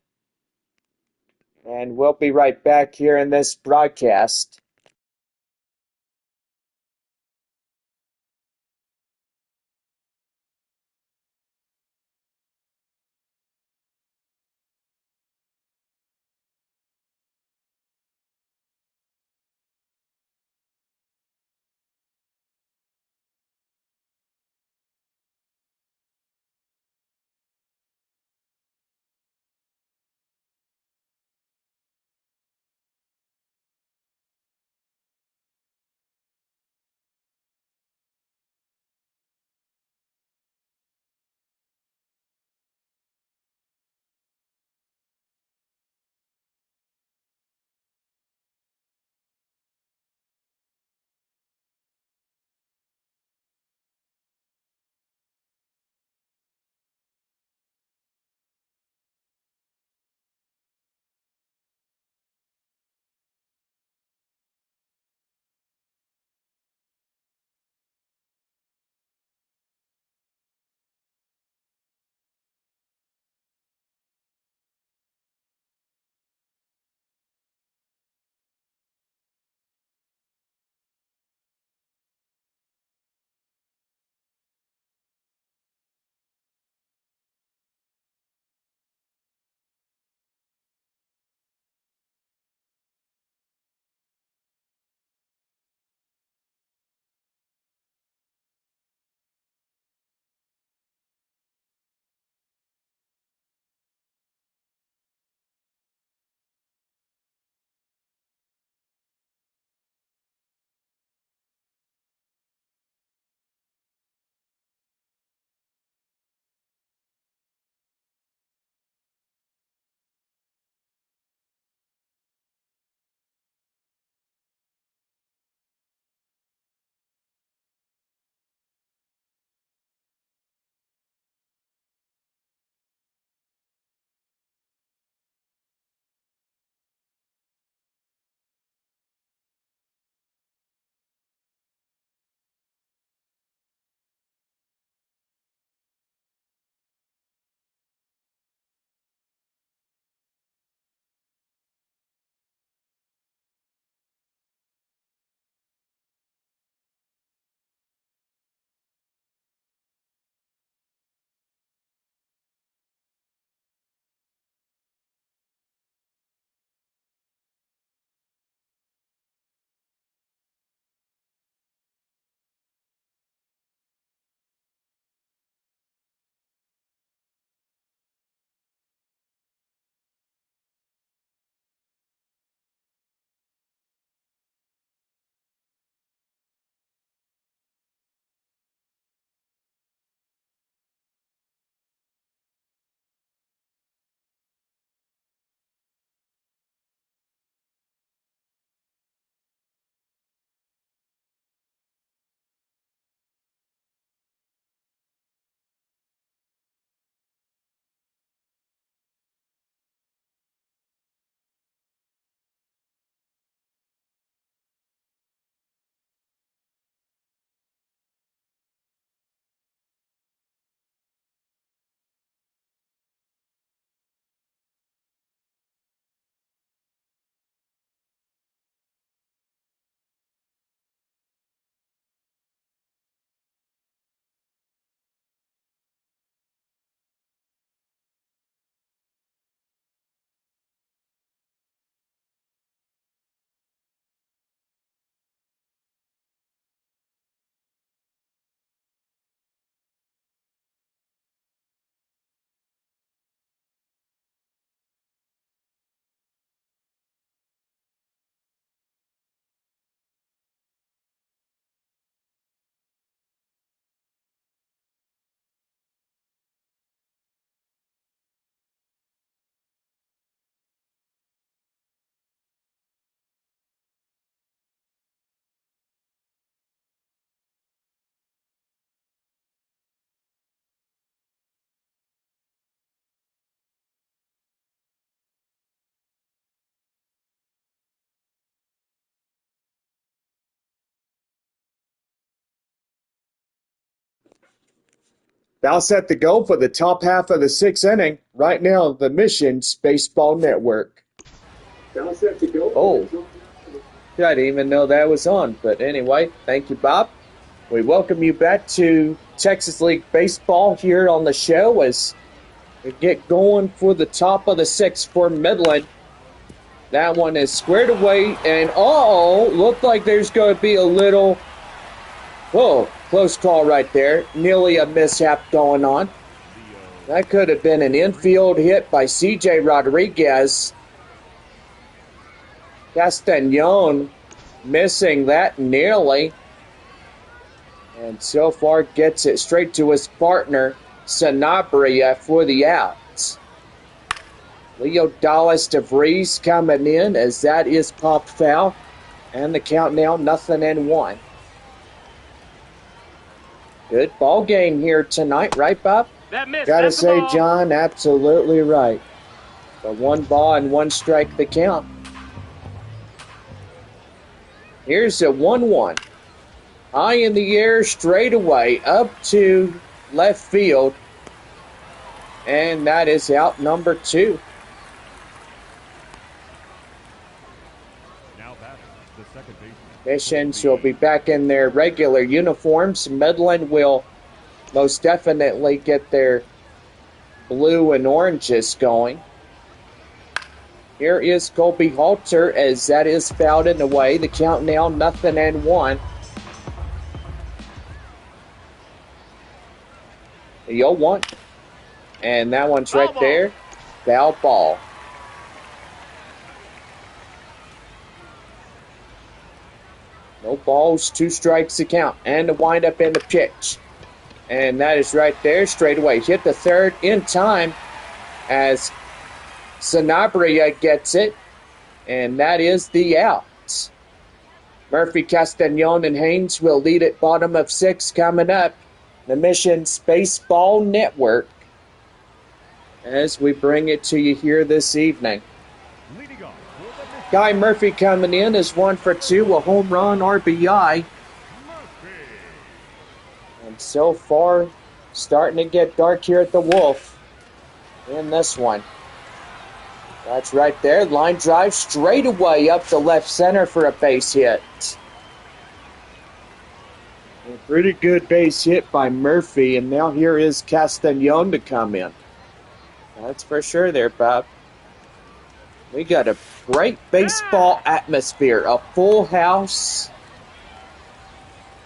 And we'll be right back here in this broadcast. Foul set to go for the top half of the sixth inning. Right now, the Mission's Baseball Network. Foul set to go. Oh, I didn't even know that was on. But anyway, thank you, Bob. We welcome you back to Texas League Baseball here on the show as we get going for the top of the sixth for Midland. That one is squared away, and looked like there's going to be a little, close call right there. Nearly a mishap going on. That could have been an infield hit by C.J. Rodriguez. Castañon missing that nearly. And so far gets it straight to his partner, Sanabria, for the out. Leo Dallas DeVries coming in as that is popped foul. And the count now 0-1. Good ball game here tonight, right, Bob? Gotta say, John, absolutely right. But 1 ball and 1 strike the count. Here's a 1-1. High in the air, straight away, up to left field. And that is out number 2. Missions will be back in their regular uniforms. Midland will most definitely get their blue and oranges going. Here is Colby Halter as that is fouled in the way. The count now 0-1. The 0-1. And that one's right there. Foul ball. No balls, 2 strikes to count. And the windup in the pitch. And that is right there, straight away. Hit the third in time as Sanabria gets it. And that is the out. Murphy, Castañon, and Haynes will lead at bottom of 6 coming up. The Mission's Baseball Network as we bring it to you here this evening. Guy Murphy coming in is 1 for 2, a home run, RBI. And so far, starting to get dark here at the Wolf in this one. That's right there. Line drive straight away up the left center for a base hit. A pretty good base hit by Murphy, and now here is Castañon to come in. That's for sure there, Bob. We got a great baseball atmosphere, a full house.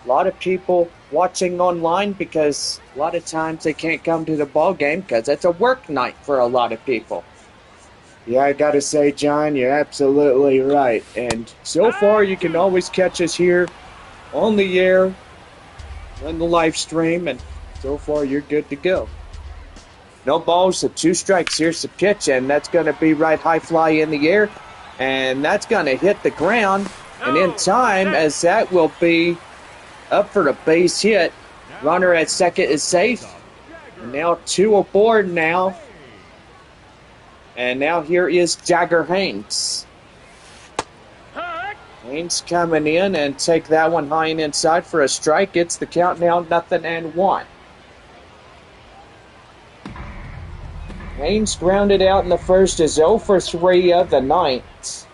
A lot of people watching online because a lot of times they can't come to the ball game because it's a work night for a lot of people. Yeah, I gotta say, John, you're absolutely right. And so far, you can always catch us here on the air, on the live stream, and so far, you're good to go. No balls, so 2 strikes. Here's the pitch, and that's going to be right high fly in the air. And that's going to hit the ground. And in time, as that will be up for a base hit. Runner at second is safe. And now 2 aboard now. And now here is Jagger Haynes. Haynes coming in and take that one high and inside for a strike. It's the count now 0-1. Haynes grounded out in the first is 0 for 3 of the ninth.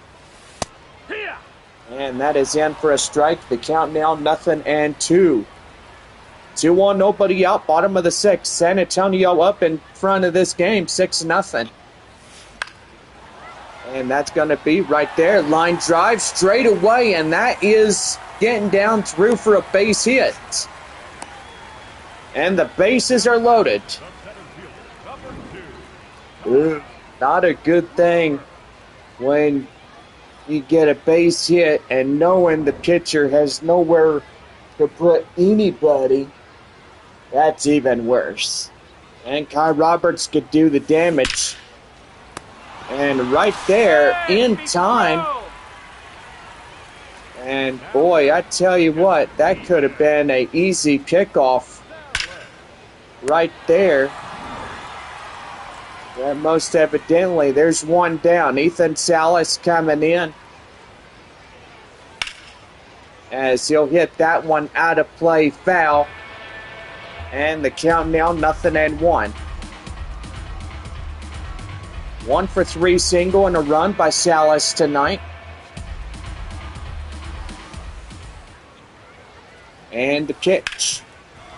And that is in for a strike. The count now 0-2. 2-1, nobody out, bottom of the 6th. San Antonio up in front of this game, 6-0. And that's going to be right there. Line drive straight away, and that is getting down through for a base hit. And the bases are loaded. Not a good thing when you get a base hit and knowing the pitcher has nowhere to put anybody. That's even worse. And Kai Roberts could do the damage. And right there, in time. And boy, I tell you what, that could have been an easy pickoff right there. Well, most evidently, there's one down. Ethan Salas coming in. As he'll hit that one out of play foul. And the count now, 0-1. 1-for-3 single and a run by Salas tonight. And the pitch.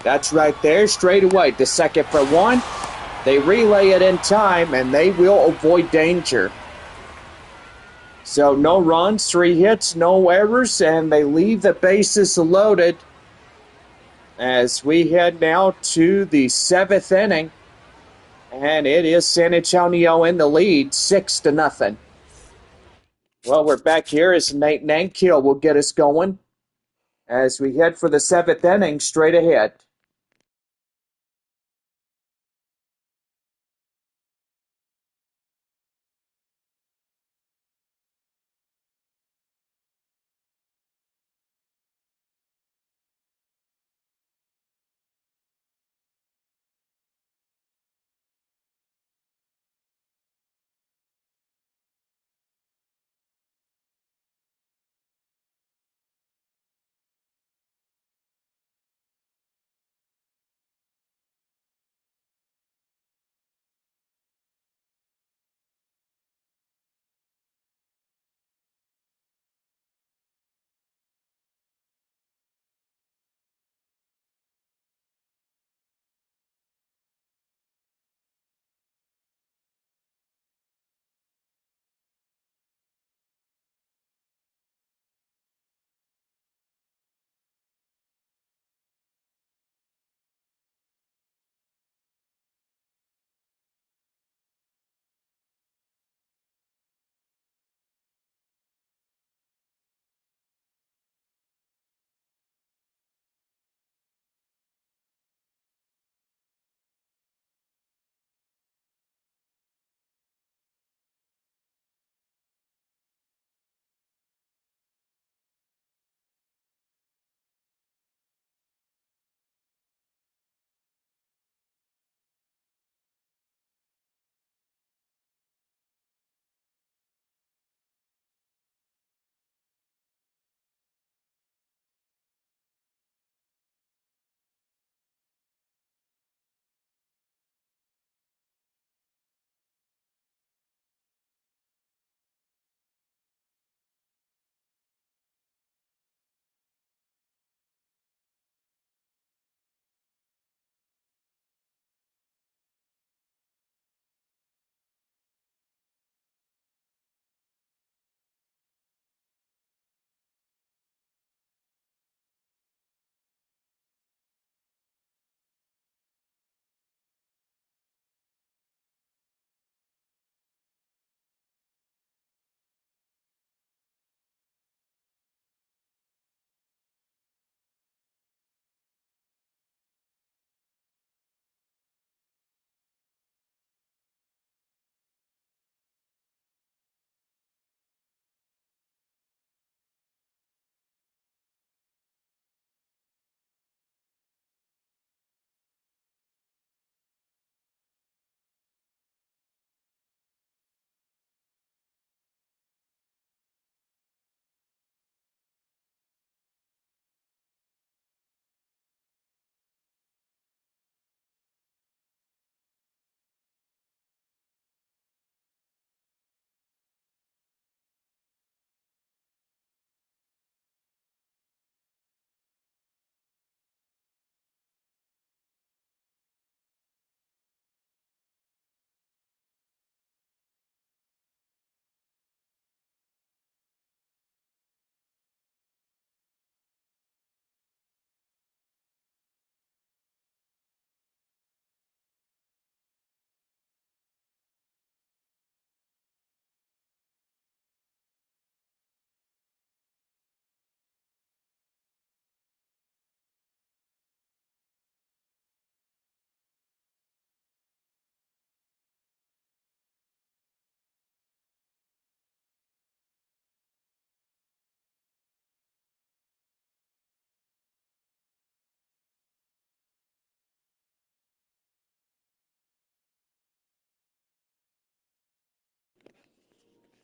That's right there, straight away. The 2-for-1. They relay it in time, and they will avoid danger. So no runs, 3 hits, no errors, and they leave the bases loaded as we head now to the 7th inning. And it is San Antonio in the lead, 6-0. Well, we're back here as Nate Nankill will get us going as we head for the 7th inning straight ahead.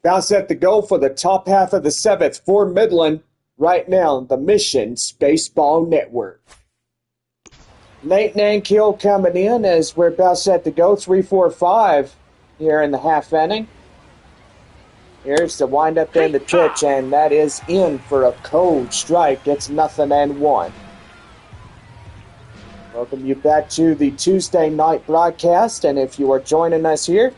Now set to go for the top half of the 7th for Midland right now, the Missions Baseball Network. Nate Nankill coming in as we're about set to go. 3-4-5 here in the half inning. Here's the windup and the pitch, and that is in for a cold strike. It's 0-1. Welcome you back to the Tuesday night broadcast, and if you are joining us here,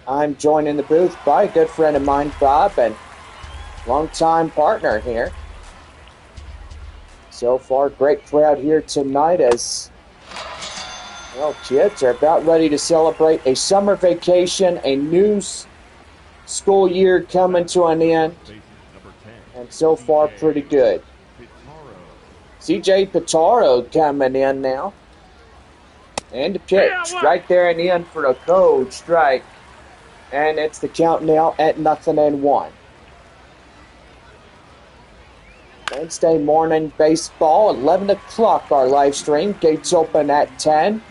I'm joined in the booth by a good friend of mine, Bob, and longtime partner here. So far, great crowd here tonight as, well, kids are about ready to celebrate a summer vacation, a new school year coming to an end, and so far pretty good. CJ Pitaro coming in now. And the pitch right there in the end for a cold strike. And it's the count now at 0-1. Wednesday morning baseball, 11 o'clock our live stream. Gates open at 10.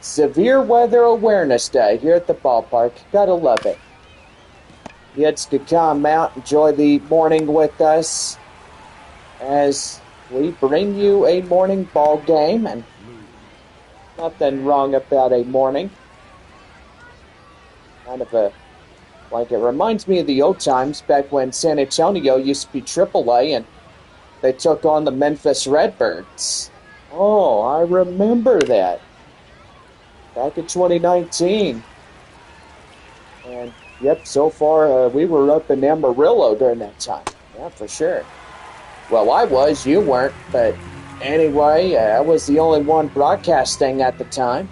Severe Weather Awareness Day here at the ballpark. Gotta love it. Kids could come out, enjoy the morning with us as we bring you a morning ball game, and nothing wrong about a morning. Kind of it reminds me of the old times back when San Antonio used to be AAA and they took on the Memphis Redbirds. Oh, I remember that. Back in 2019. And, yep, so far we were up in Amarillo during that time. Yeah, for sure. Well, I was, you weren't, but anyway, I was the only one broadcasting at the time.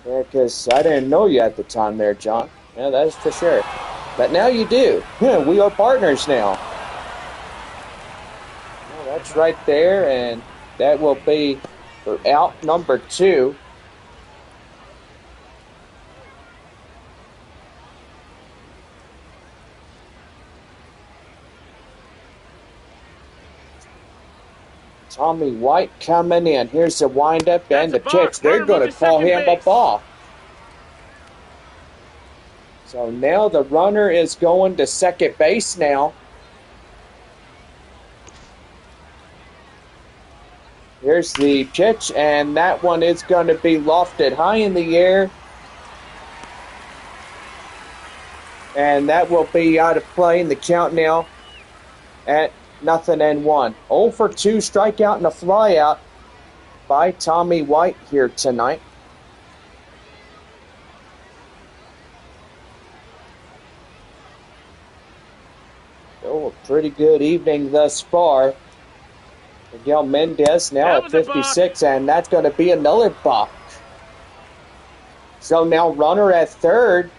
Yeah, because I didn't know you at the time there, John. Yeah, that's for sure. But now you do. Yeah, we are partners now. Well, that's right there, and that will be for out number 2. Tommy White coming in. Here's the windup and the pitch. They're going to call him a ball. So now the runner is going to second base now. Here's the pitch, and that one is going to be lofted high in the air. And that will be out of play in the count now at 0-1. 0 for 2 strikeout and a flyout by Tommy White here tonight. Oh, a pretty good evening thus far. Miguel Mendez now at 56, and that's going to be another buck. So now runner at third.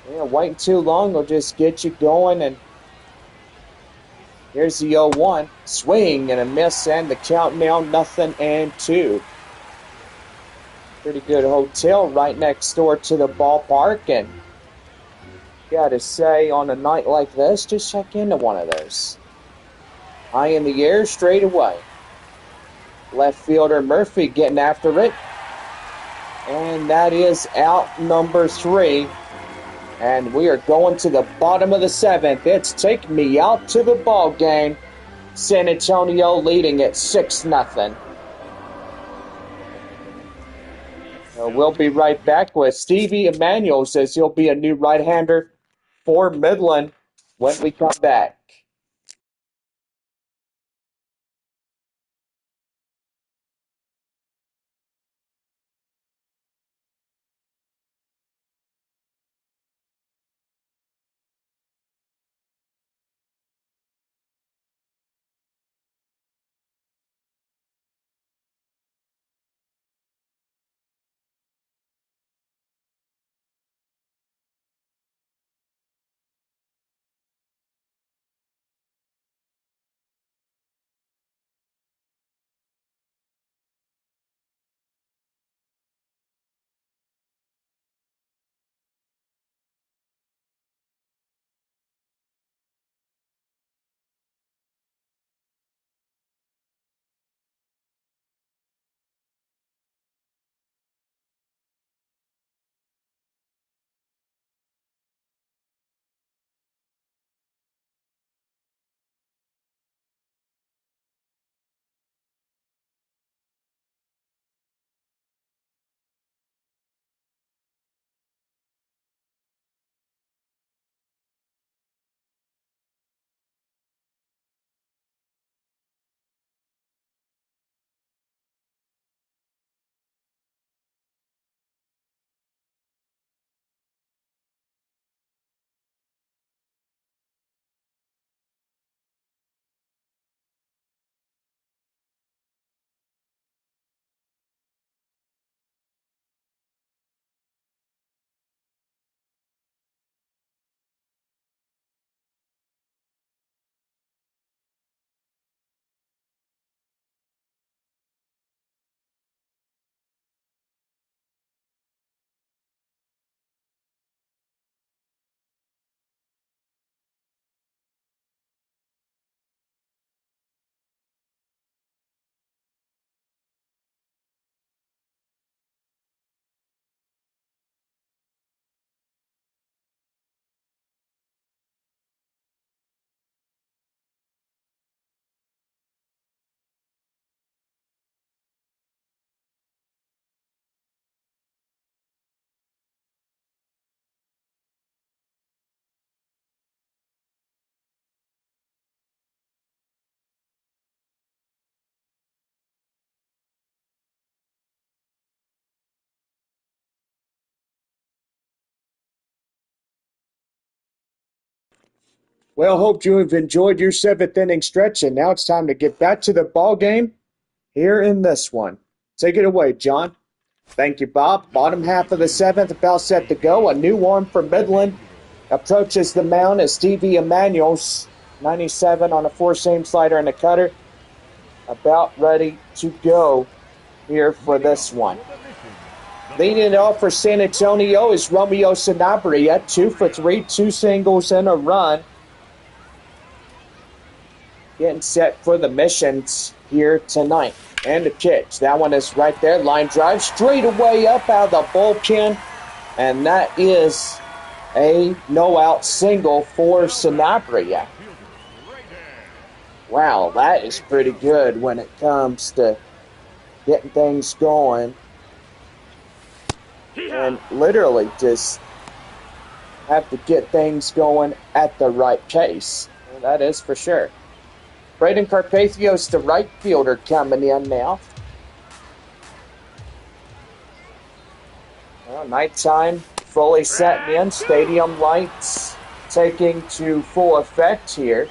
Yeah, waiting too long will just get you going, and here's the 0-1. Swing and a miss, and the count now 0-2. Pretty good hotel right next door to the ballpark, and gotta say, on a night like this, just check into one of those. High in the air, straight away. Left fielder Murphy getting after it. And that is out number 3. And we are going to the bottom of the 7th. It's Take Me Out to the Ball Game. San Antonio leading at 6-0. We'll be right back with Stevie Emanuel, says he'll be a new right-hander for Midland when we come back. Well, hope you have enjoyed your seventh inning stretch, and now it's time to get back to the ball game here in this one. Take it away, John. Thank you, Bob. Bottom half of the seventh, about set to go. A new arm for Midland approaches the mound as Stevie Emanuel's 97 on a four-seam slider and a cutter. About ready to go here for this one. Leading it off for San Antonio is Romeo Sanabria, 2 for 3, 2 singles and a run. Getting set for the missions here tonight. And the pitch. That one is right there. Line drive straight away up out of the bullpen. And that is a no-out single for Sanabria. Wow, that is pretty good when it comes to getting things going. And literally just have to get things going at the right pace. Well, that is for sure. Braden Carpathios, the right fielder, coming in now. Well, nighttime fully setting in. Stadium lights taking to full effect here.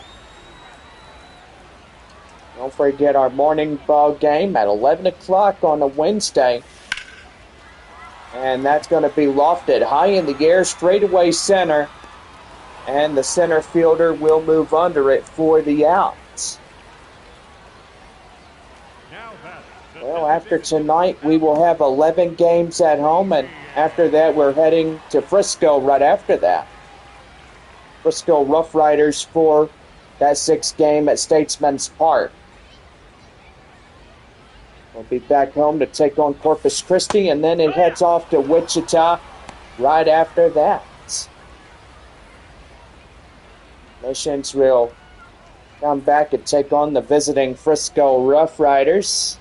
Don't forget our morning ball game at 11 o'clock on a Wednesday. And that's going to be lofted high in the air, straightaway center. And the center fielder will move under it for the out. Well, after tonight, we will have 11 games at home, and after that, we're heading to Frisco right after that. Frisco Rough Riders for that 6th game at Statesman's Park. We'll be back home to take on Corpus Christi, and then it heads off to Wichita right after that. Missions will come back and take on the visiting Frisco Rough Riders.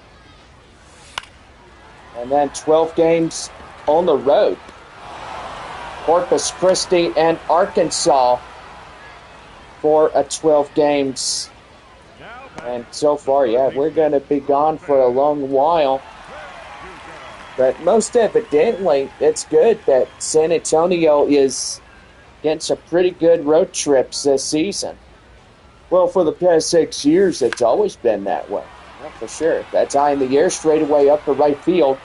And then 12 games on the road. Corpus Christi and Arkansas for a 12 games. And so far, yeah, we're going to be gone for a long while. But most evidently, it's good that San Antonio is getting some pretty good road trips this season. Well, for the past 6 years, it's always been that way. Yeah, for sure. That's high in the air, straight away up the right field.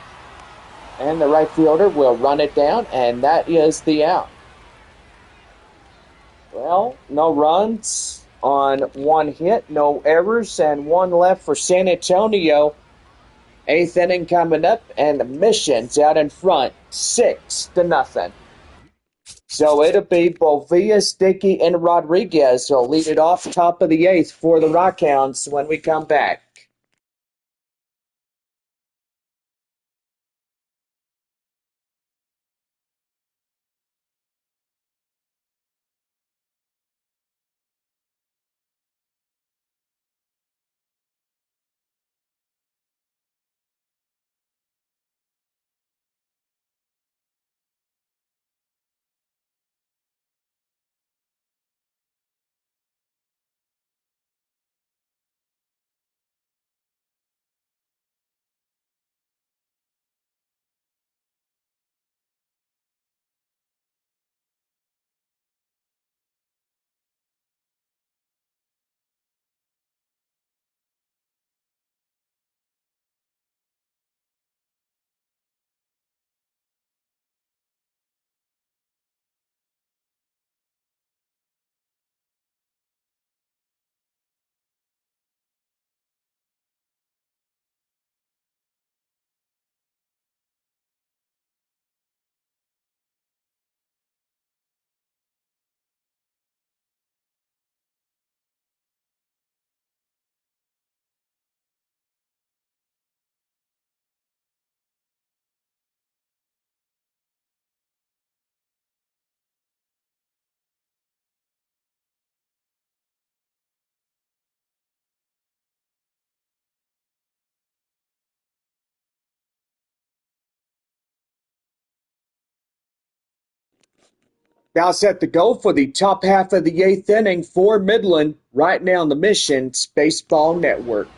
And the right fielder will run it down, and that is the out. Well, no runs on one hit, no errors, and one left for San Antonio. 8th inning coming up, and the Missions out in front, 6-0. So it'll be Bovias, Dickey, and Rodriguez who'll lead it off top of the 8th for the Rockhounds when we come back. Now set to go for the top half of the 8th inning for Midland, right now on the Missions Baseball Network.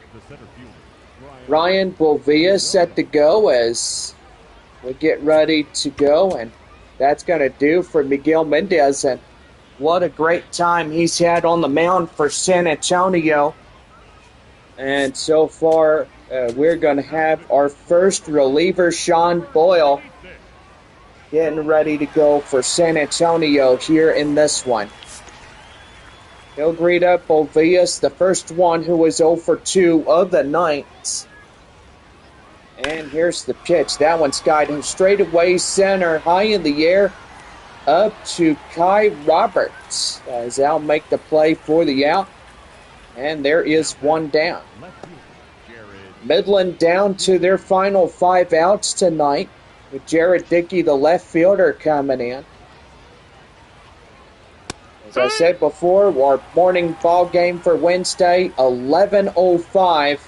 Ryan Bovia set to go as we get ready to go, and that's going to do for Miguel Mendez. And what a great time he's had on the mound for San Antonio. And so far, we're going to have our first reliever, Sean Boyle, getting ready to go for San Antonio here in this one. He'll greet up Ovias, the first one who was 0 for 2 of the night. And here's the pitch. That one's skied straight away center, high in the air, up to Kai Roberts as they'll make the play for the out. And there is one down. Midland down to their final 5 outs tonight, with Jared Dickey, the left fielder, coming in. As I said before, our morning ball game for Wednesday, 11:05.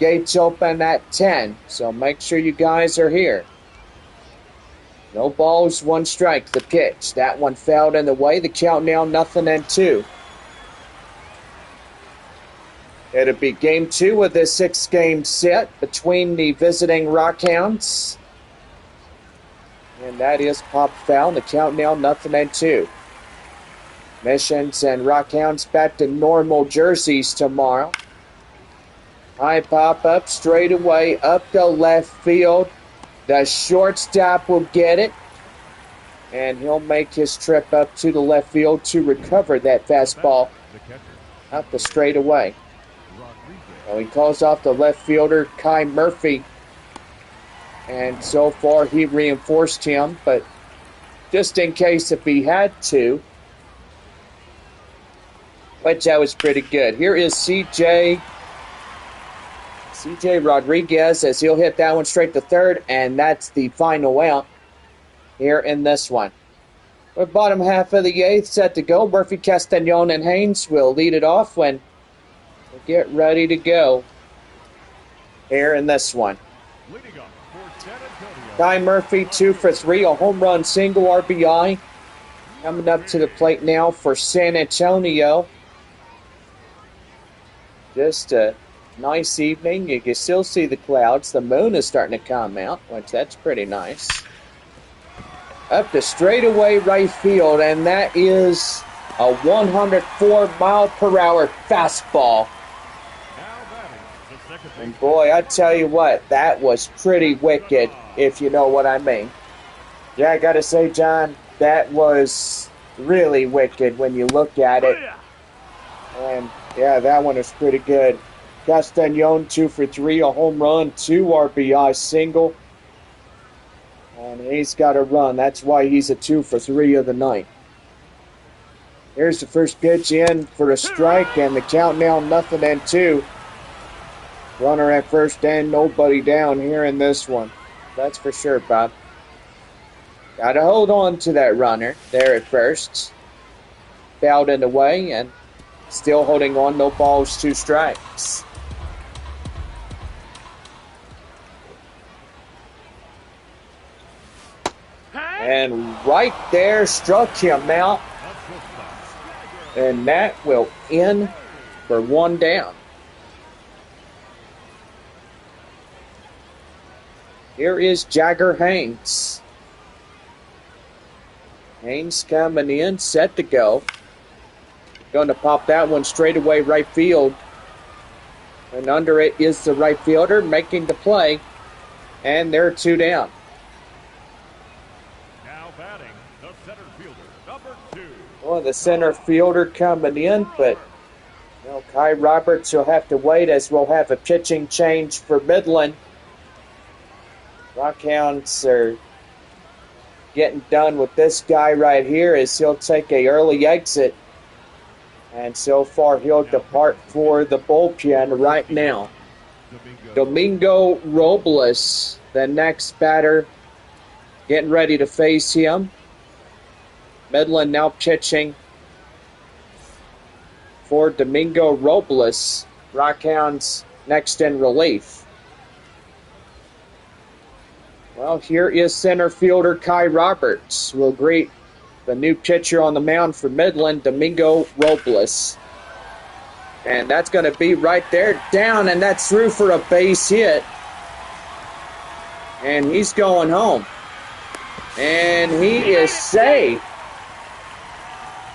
Gates open at 10, so make sure you guys are here. No balls, 1 strike, the pitch. That one fouled in the way. The count now 0-2. It'll be game 2 of this 6-game set between the visiting Rockhounds. And that is pop foul. The count now 0-2. Missions and Rockhounds back to normal jerseys tomorrow. High pop up straight away up to left field. The shortstop will get it. And he'll make his trip up to the left field to recover that fastball up the straightaway. Well, he calls off the left fielder, Kai Murphy. And so far he reinforced him, but just in case if he had to, which that was pretty good. Here is CJ Rodriguez as he'll hit that one straight to third, and that's the final out here in this one. The bottom half of the 8th set to go. Murphy, Castañon, and Haynes will lead it off when we get ready to go here in this one. Kai Murphy, 2 for 3, a home run, single RBI. Coming up to the plate now for San Antonio. Just a nice evening. You can still see the clouds. The moon is starting to come out, which that's pretty nice. Up to straightaway right field, and that is a 104-mile-per-hour fastball. And boy, I tell you what, that was pretty wicked, if you know what I mean. Yeah, I gotta say, John, that was really wicked when you look at it. And yeah, that one is pretty good. Castañon, 2 for 3, a home run, 2 RBI single. And he's got a run. That's why he's a 2 for 3 of the night. Here's the first pitch in for a strike, and the count now 0-2. Runner at first and nobody down here in this one. That's for sure, Bob. Got to hold on to that runner there at first. Fouled in the way and still holding on. No balls, 2 strikes. And right there struck him out. And that will end for 1 down. Here is Jagger Haynes. Haynes coming in, set to go. Going to pop that one straight away right field. And under it is the right fielder making the play. And they're 2 down. Now batting, the center fielder, number 2. Well, the center fielder coming in, but Kai Roberts will have to wait as we'll have a pitching change for Midland. Rockhounds are getting done with this guy right here as he'll take an early exit. And so far he'll depart for the bullpen right now. Domingo Robles, the next batter, getting ready to face him. Midland now pitching for Domingo Robles. Rockhounds next in relief. Well, here is center fielder Kai Roberts. We'll greet the new pitcher on the mound for Midland, Domingo Robles. And that's going to be right there, down, and that's through for a base hit. And he's going home. And he is safe.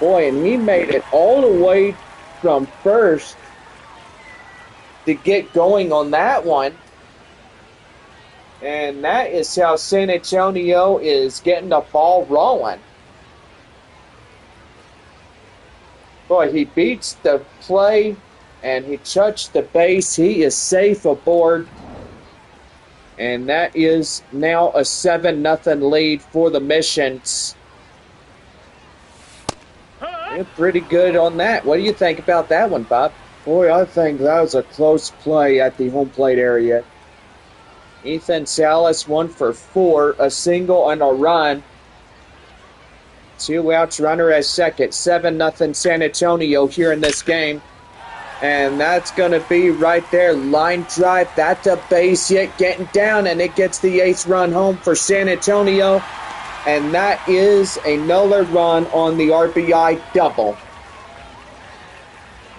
Boy, and he made it all the way from first to get going on that one. And that is how San Antonio is getting the ball rolling. Boy, he beats the play and he touched the base. He is safe aboard. And that is now a 7-0 lead for the Missions. You're pretty good on that. What do you think about that one, Bob? Boy, I think that was a close play at the home plate area. Ethan Salas 1 for 4, a single and a run. 2 outs, runner at second. 7-0 San Antonio here in this game. And that's going to be right there. Line drive. That's a base hit getting down, and it gets the 8th run home for San Antonio. And that is another run on the RBI double.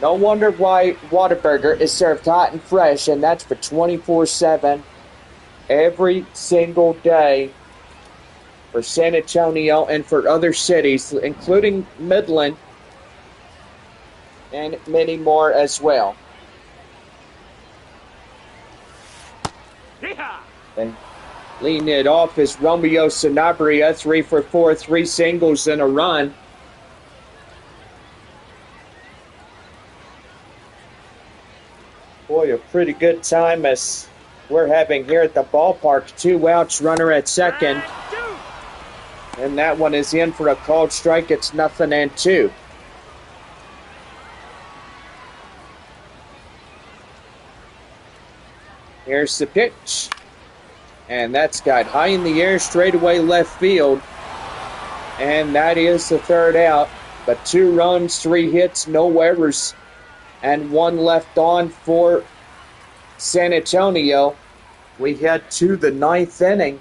No wonder why Whataburger is served hot and fresh, and that's for 24/7 every single day for San Antonio and for other cities, including Midland and many more as well. And leading it off is Romeo Sanabria, 3 for 4, 3 singles and a run. Boy, a pretty good time as we're having here at the ballpark. 2 outs, runner at second. And that one is in for a called strike. It's 0-2. Here's the pitch. And that's got high in the air, straightaway left field. And that is the 3rd out. But 2 runs, 3 hits, no errors, and 1 left on for San Antonio. We head to the 9th inning.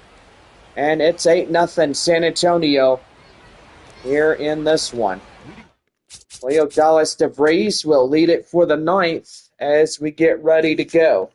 And it's 8-0 San Antonio here in this one. Leo Dallas DeVries will lead it for the 9th as we get ready to go.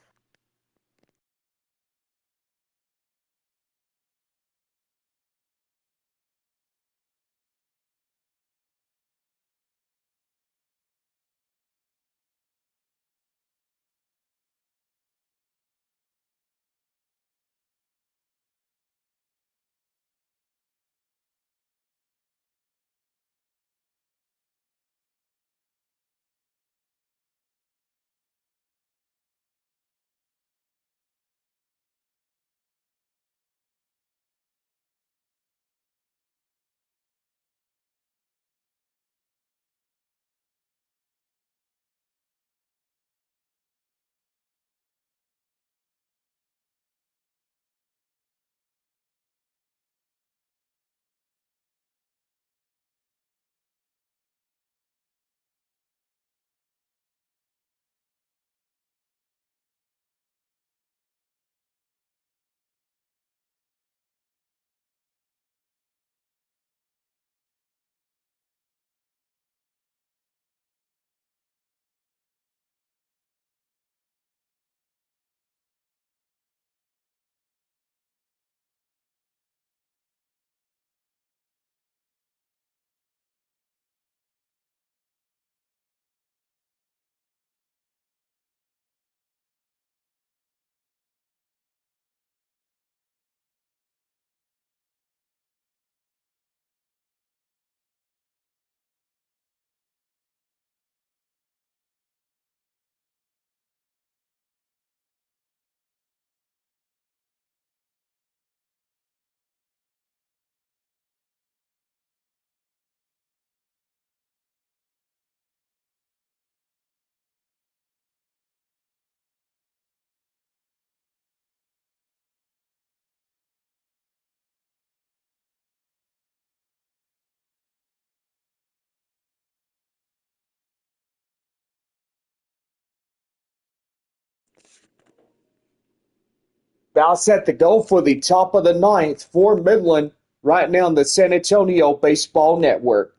Now set to go for the top of the 9th for Midland right now on the San Antonio Baseball Network.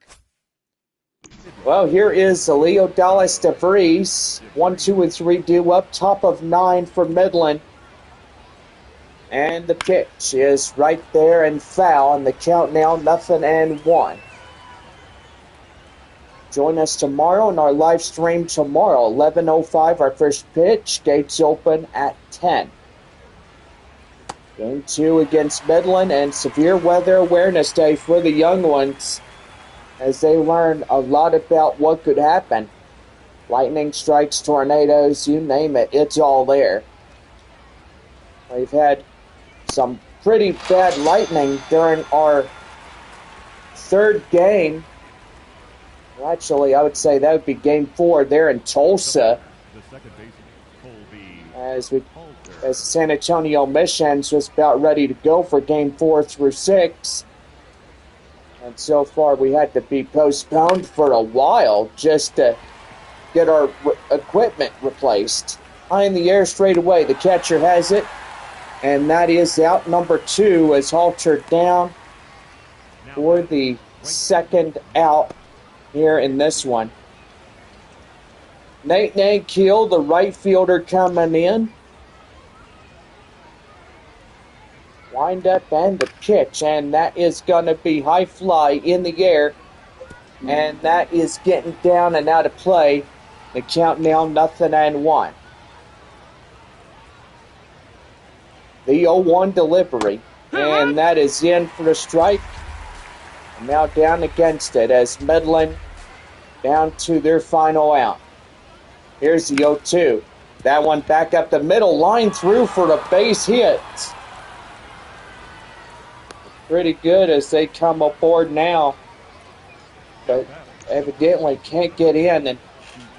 Well, here is Leo Dallas DeVries. 1, 2, and 3 due up. Top of 9 for Midland. And the pitch is right there and foul. And the count now 0-1. Join us tomorrow in our live stream tomorrow, 11:05, our first pitch. Gates open at 10. Game 2 against Midland and Severe Weather Awareness Day for the young ones as they learn a lot about what could happen. Lightning strikes, tornadoes, you name it, it's all there. We've had some pretty bad lightning during our third game. Well, actually, I would say that would be game 4 there in Tulsa. As the San Antonio Missions was about ready to go for game 4 through 6. And so far we had to be postponed for a while just to get our equipment replaced. High in the air straight away, the catcher has it. And that is out. Number 2 is haltered down for the second out here in this one. Nate Keel, the right fielder, coming in. Wind up and the pitch, and that is going to be high fly in the air. And that is getting down and out of play. The count now 0-1. The 0-1 delivery, and that is in for a strike. And now down against it as Midland down to their final out. Here's the 0-2. That one back up the middle, line through for a base hit. Pretty good as they come aboard now, but evidently can't get in and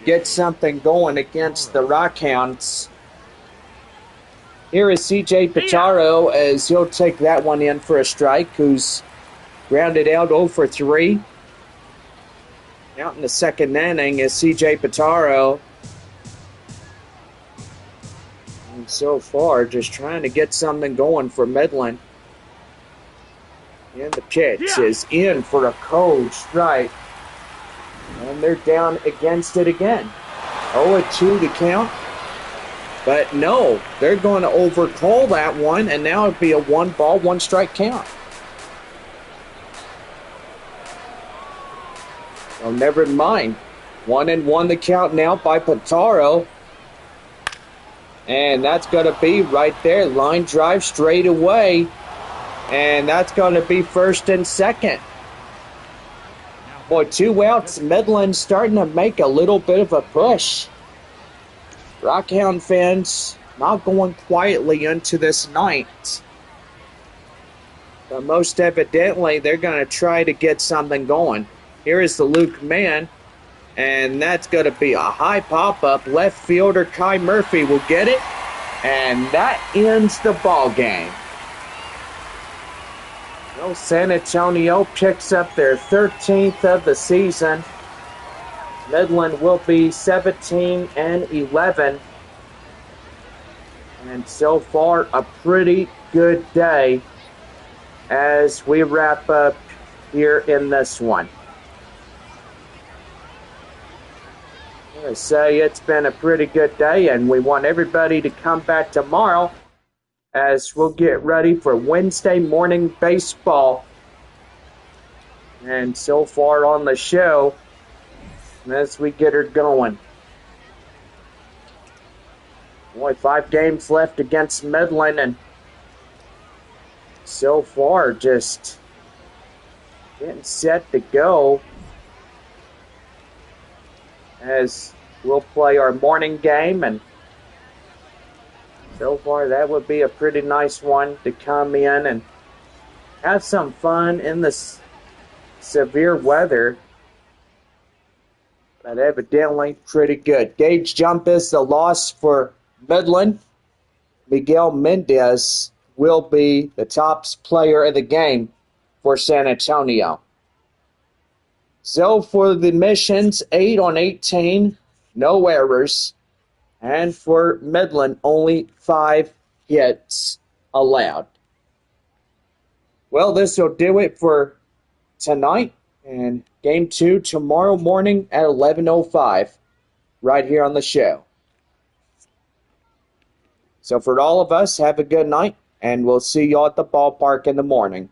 get something going against the Rockhounds. Here is C.J. Pitaro as he'll take that one in for a strike, who's grounded out 0 for 3. Out in the second inning is C.J. Pitaro. And so far, just trying to get something going for Midland. And the pitch is in for a cold strike. And they're down against it again. 0-2 the count. But no, they're going to overcall that one, and now it'll be a 1-ball, 1-strike count. Oh, never mind. 1-1 the count now by Pitaro. And that's going to be right there. Line drive straight away. And that's going to be first and second. Boy, 2 outs. Midland starting to make a little bit of a push. Rockhound fans not going quietly into this night. But most evidently, they're going to try to get something going. Here is the Luke man. And that's going to be a high pop-up. Left fielder Kai Murphy will get it. And that ends the ball game. Well, San Antonio picks up their 13th of the season. Midland will be 17-11. And so far, a pretty good day as we wrap up here in this one. I say it's been a pretty good day, and we want everybody to come back tomorrow as we'll get ready for Wednesday morning baseball. And so far on the show, as we get her going. Boy, 5 games left against Midland, and so far just getting set to go as we'll play our morning game, and so far that would be a pretty nice one to come in and have some fun in this severe weather, but evidently pretty good. Gage jump is the loss for Midland. Miguel Mendez will be the top player of the game for San Antonio. So for the Missions, 8 on 18, no errors. And for Midland, only 5 hits allowed. Well, this will do it for tonight. And game 2 tomorrow morning at 11:05, right here on the show. So for all of us, have a good night, and we'll see y'all at the ballpark in the morning.